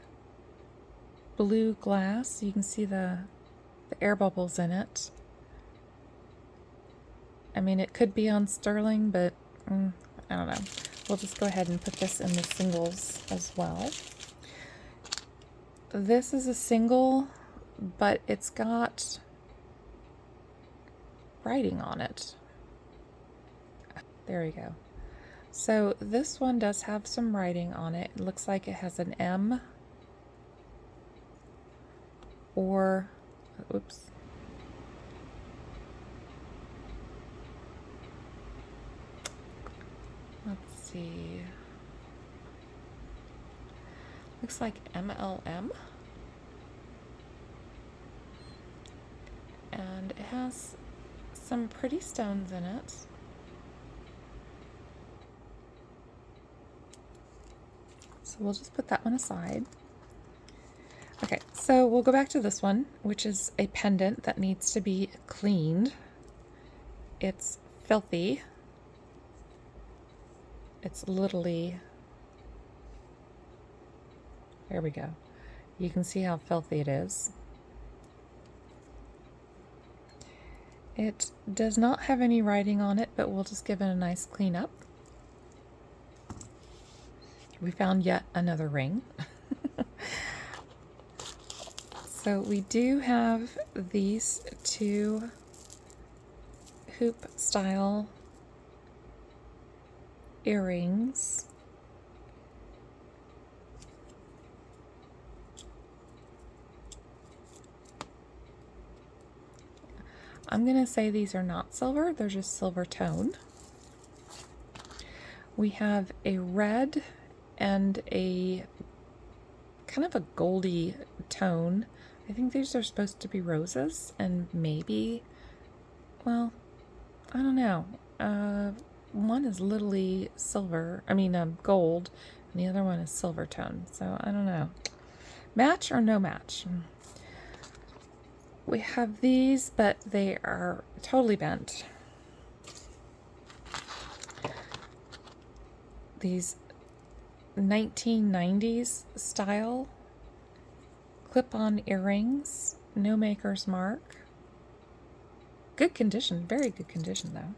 blue glass. You can see the air bubbles in it. I mean, it could be on sterling, but I don't know. We'll just go ahead and put this in the singles as well. This is a single, but it's got writing on it. There we go. So this one does have some writing on it. It looks like it has an M or, oops. Let's see. Looks like MLM. And it has some pretty stones in it. So we'll just put that one aside. Okay, so we'll go back to this one, which is a pendant that needs to be cleaned. It's filthy. It's literally There we go. You can see how filthy it is. It does not have any writing on it, but we'll just give it a nice clean up. We found yet another ring. So we do have these two hoop style earrings. I'm going to say these are not silver, they're just silver tone. We have a red and a kind of a goldy tone. I think these are supposed to be roses, and maybe, well, I don't know. One is literally silver, gold, and the other one is silver tone, so I don't know. Match or no match? We have these, but they are totally bent. These 1990s style clip-on earrings, no maker's mark. Good condition, very good condition though.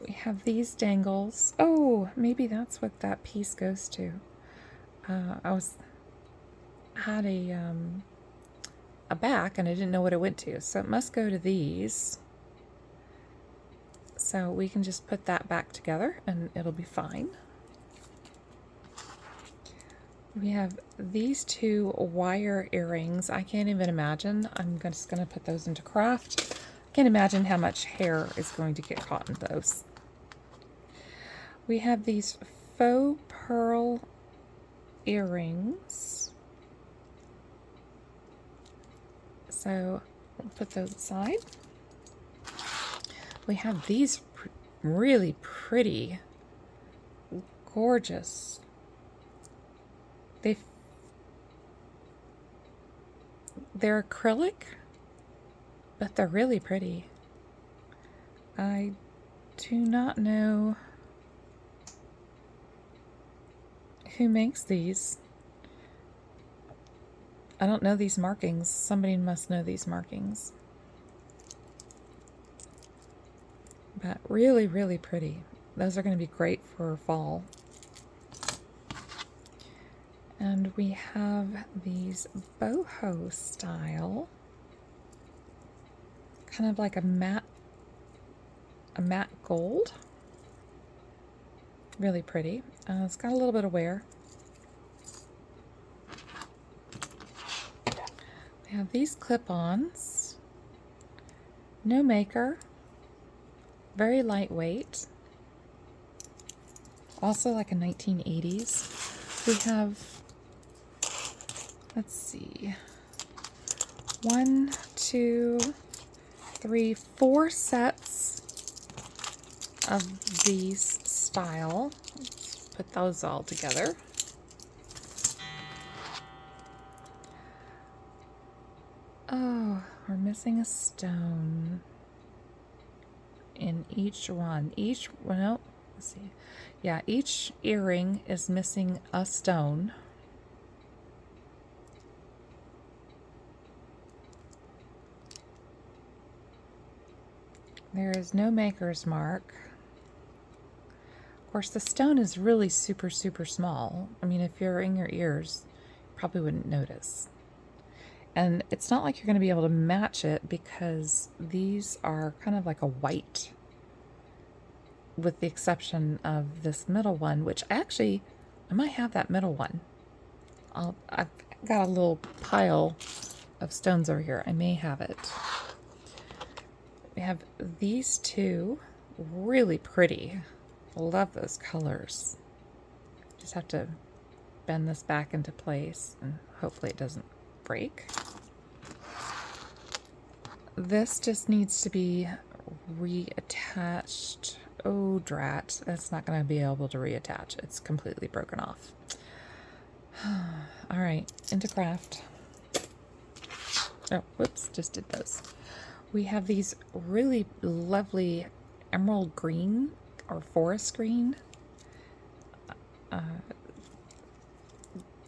We have these dangles. Oh, maybe that's what that piece goes to. I had a back and I didn't know what it went to, so it must go to these. So we can just put that back together and it'll be fine. We have these two wire earrings. I can't even imagine. I'm just going to put those into craft. I can't imagine how much hair is going to get caught in those. We have these faux pearl earrings. So we'll put those aside. We have these really pretty, gorgeous. They're acrylic, but they're really pretty. I do not know who makes these. I don't know these markings. Somebody must know these markings. But really, really pretty. Those are going to be great for fall. And we have these boho style, kind of like a matte gold. Really pretty. It's got a little bit of wear. We have these clip-ons. No maker. Very lightweight. Also like a 1980s. We have, let's see, 1, 2, 3, 4 sets of these style. Let's put those all together. Oh, we're missing a stone in each one. Well, let's see. Yeah, each earring is missing a stone. There is no maker's mark. Of course, the stone is really super, super small. I mean, if you're in your ears, you probably wouldn't notice. And it's not like you're going to be able to match it because these are kind of like a white, with the exception of this middle one, which actually, I might have that middle one. I've got a little pile of stones over here. I may have it. We have these two, really pretty. Love those colors. Just have to bend this back into place and hopefully it doesn't break. This just needs to be reattached. Oh, drat. That's not going to be able to reattach. It's completely broken off. All right, into craft. Oh, whoops, just did those. We have these really lovely emerald green or forest green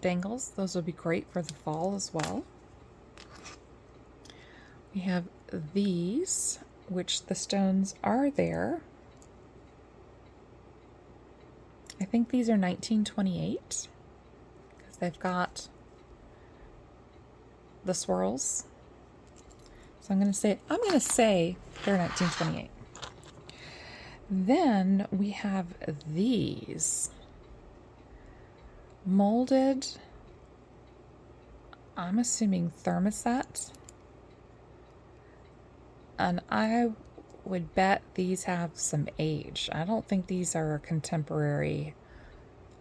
bangles. Those will be great for the fall as well. We have these, which the stones are there. I think these are 1928 because they've got the swirls. So I'm going to say they're 1928. Then we have these molded, I'm assuming thermoset, and I would bet these have some age. I don't think these are contemporary,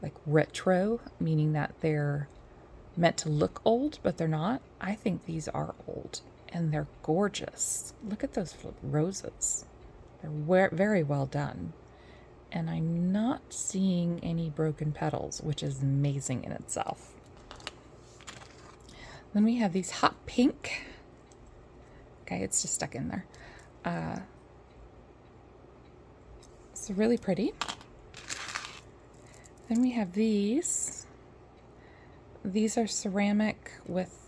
like retro, meaning that they're meant to look old, but they're not. I think these are old, and they're gorgeous. Look at those roses. They're very well done. And I'm not seeing any broken petals, which is amazing in itself. Then we have these hot pink. Okay, it's just stuck in there. It's really pretty. Then we have these. These are ceramic with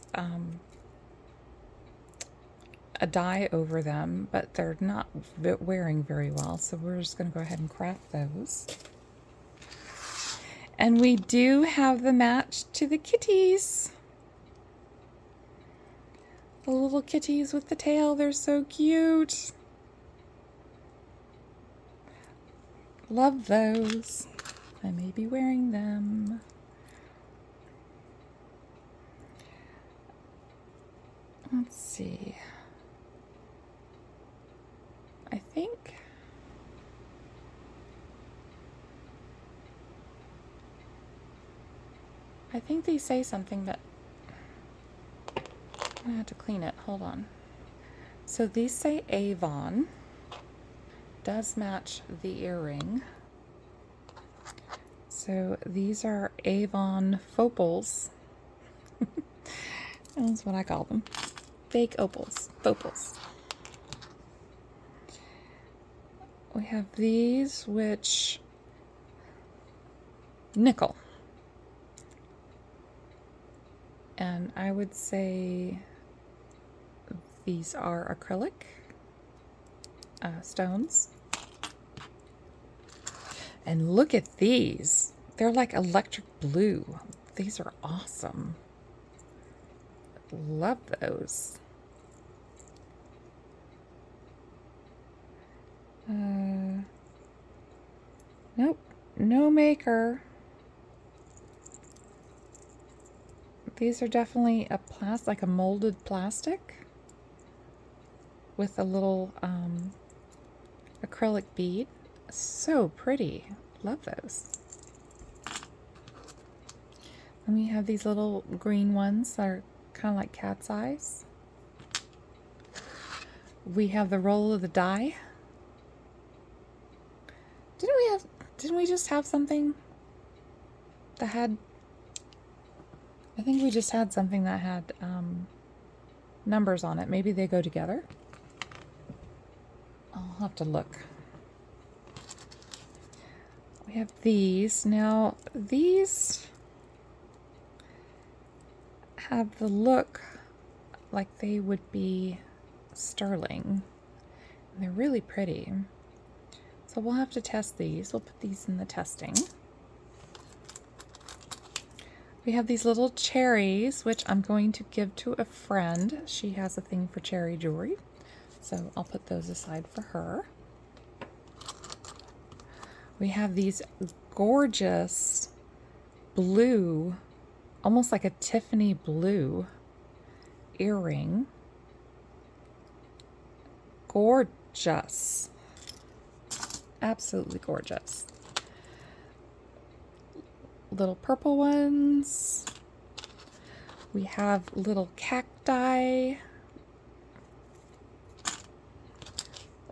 a dye over them, but they're not wearing very well, so we're just going to go ahead and craft those. And we do have the match to the kitties. The little kitties with the tail, they're so cute. Love those. I may be wearing them. Let's see. I think they say something, but I'm gonna have to clean it. Hold on. So these say Avon. Does match the earring. So these are Avon Fopals. That's what I call them. Fake opals. Fopals. We have these, which nickel. And I would say these are acrylic stones. And look at these. They're like electric blue. These are awesome. Love those. Nope, no maker. These are definitely a like a molded plastic with a little acrylic bead. So pretty. Love those. And we have these little green ones that are kind of like cat's eyes. We have the roll of the die. Didn't we just have something that had, I think we just had something that had numbers on it. Maybe they go together. I'll have to look. We have these. Now, these have the look like they would be sterling. And they're really pretty. So we'll have to test these. We'll put these in the testing. We have these little cherries, which I'm going to give to a friend. She has a thing for cherry jewelry. So I'll put those aside for her. We have these gorgeous blue, almost like a Tiffany blue earring. Gorgeous. Absolutely gorgeous. Little purple ones. We have little cacti.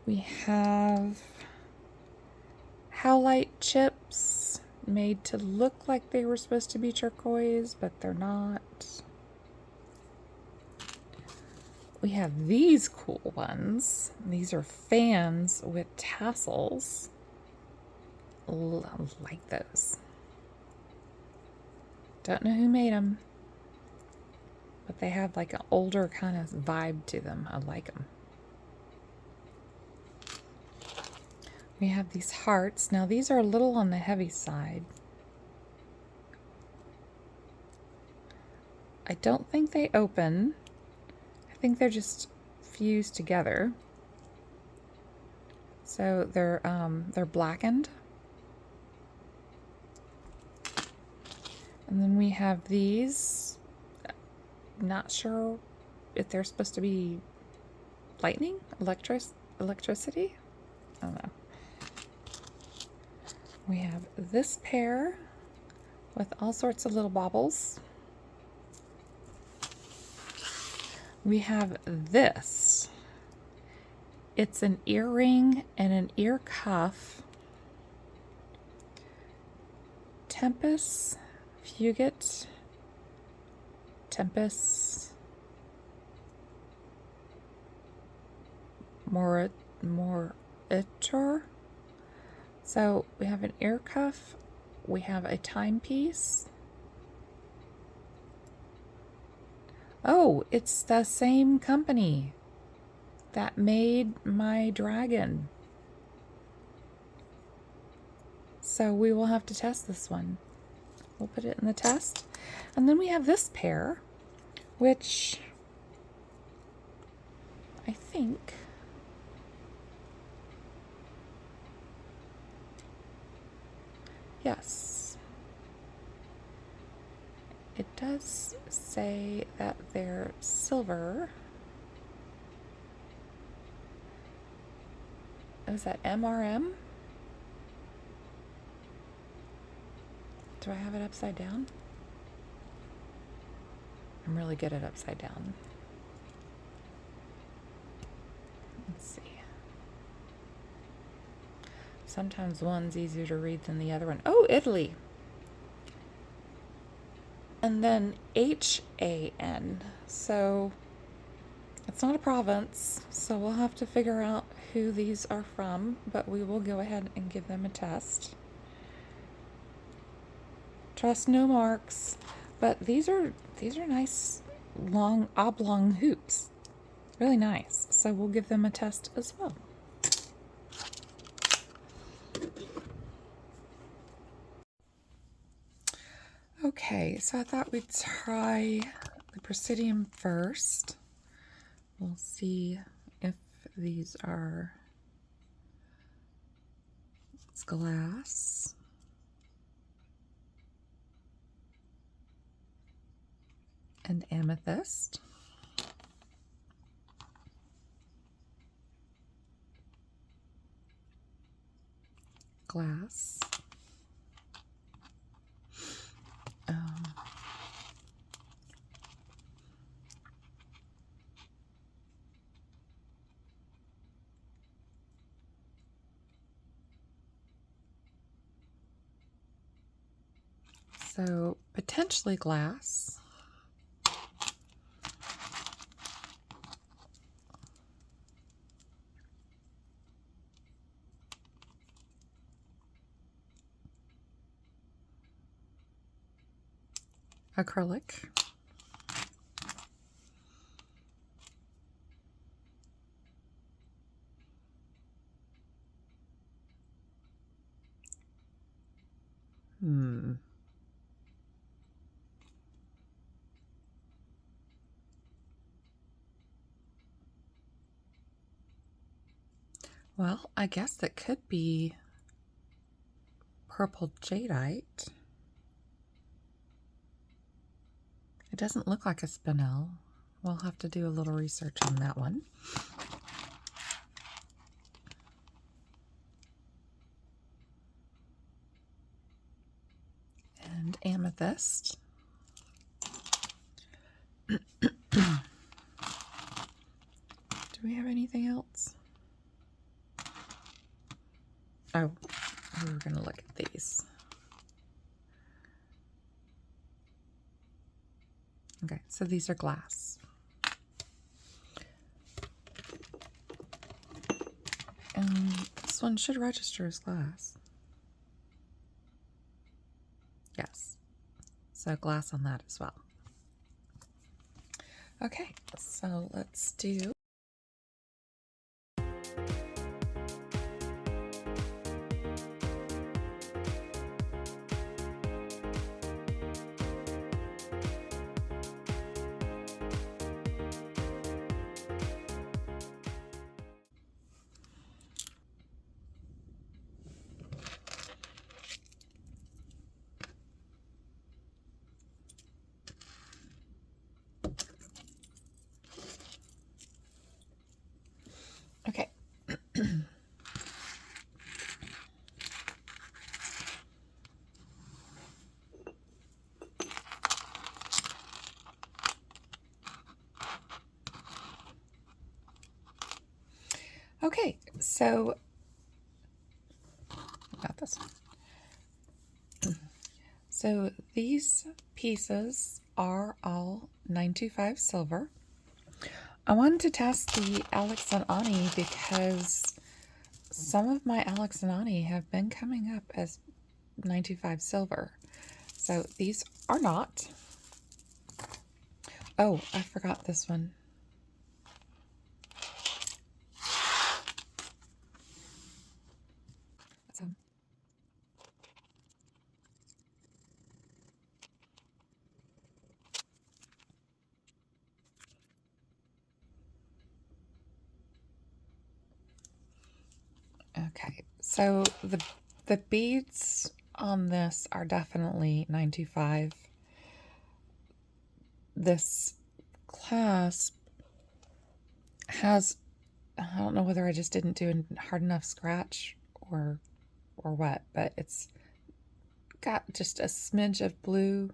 We have howlite chips made to look like they were supposed to be turquoise, but they're not. We have these cool ones. These are fans with tassels. Like those. Don't know who made them, but they have like an older kind of vibe to them. I like them. We have these hearts. Now these are a little on the heavy side. I don't think they open. I think they're just fused together. So they're blackened. And then we have these. Not sure if they're supposed to be lightning, electricity. I don't know. We have this pair with all sorts of little baubles. We have this. It's an earring and an ear cuff. Tempest, Fugit, Tempest, Moritor. So we have an ear cuff, we have a timepiece. Oh, it's the same company that made my dragon. So we will have to test this one. We'll put it in the test. And then we have this pair, which I think yes, it does say that they're silver. Is that MRM? Do I have it upside down? I'm really good at upside down. Let's see. Sometimes one's easier to read than the other one. Oh, Italy. And then HAN. So it's not a province, so we'll have to figure out who these are from, but we will go ahead and give them a test. Trust no marks, but these are nice long oblong hoops. Really nice. So we'll give them a test as well. Okay, so I thought we'd try the Presidium first. We'll see if these are it's glass. And amethyst. Glass. So potentially glass. Acrylic. Well, I guess that could be purple jadeite. It doesn't look like a spinel. We'll have to do a little research on that one. And amethyst. Do we have anything else? Oh, we were going to look at these. Okay, so these are glass. And this one should register as glass. Yes. So glass on that as well. Okay, so let's do. Okay. Okay, so got this one. So these pieces are all 925 silver. I wanted to test the Alex and Ani because some of my Alex and Ani have been coming up as 925 silver. So these are not. Oh, I forgot this one. Okay, so the beads on this are definitely 925. This clasp has, I don't know whether I just didn't do a hard enough scratch or what, but it's got just a smidge of blue,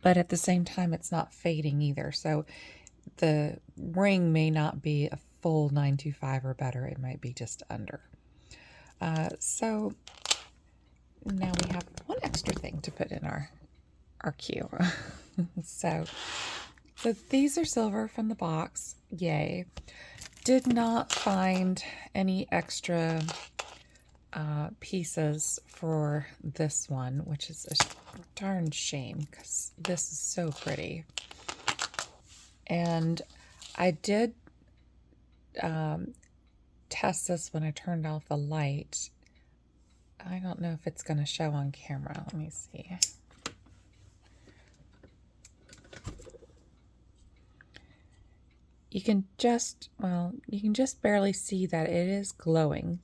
but at the same time it's not fading either. So the ring may not be a full 925 or better. It might be just under. So now we have one extra thing to put in our queue. so these are silver from the box. Yay. Did not find any extra pieces for this one, which is a darn shame because this is so pretty. And I did test this when I turned off the light. I don't know if it's going to show on camera. Let me see. You can just, well, you can just barely see that it is glowing.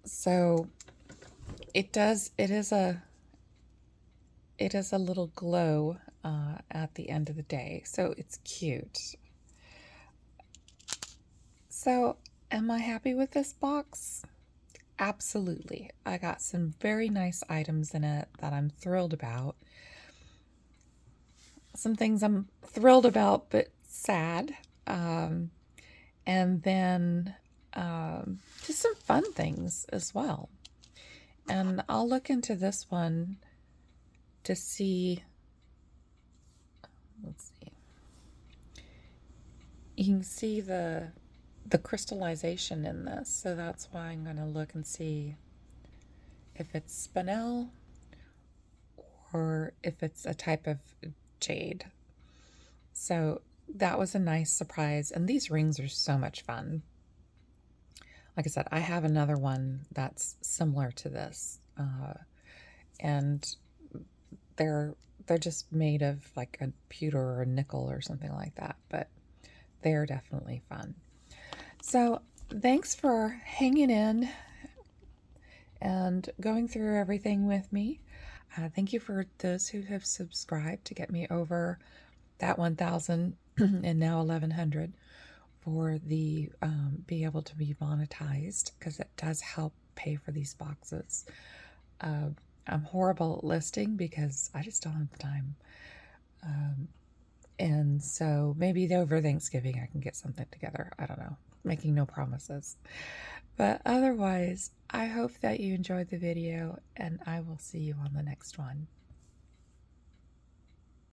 So it is a little glow at the end of the day. So it's cute. So am I happy with this box? Absolutely. I got some very nice items in it that I'm thrilled about. Some things I'm thrilled about, but sad. And then just some fun things as well. And I'll look into this one to see. Let's see. You can see the crystallization in this, so that's why I'm going to look and see if it's spinel or if it's a type of jade. So that was a nice surprise, and these rings are so much fun. Like I said, I have another one that's similar to this, and they're just made of like a pewter or a nickel or something like that, but they're definitely fun. So thanks for hanging in and going through everything with me. Thank you for those who have subscribed to get me over that 1,000 and now 1,100 for the be able to be monetized, because it does help pay for these boxes. I'm horrible at listing because I just don't have the time. And so maybe over Thanksgiving I can get something together. I don't know. Making no promises. But otherwise, I hope that you enjoyed the video, and I will see you on the next one.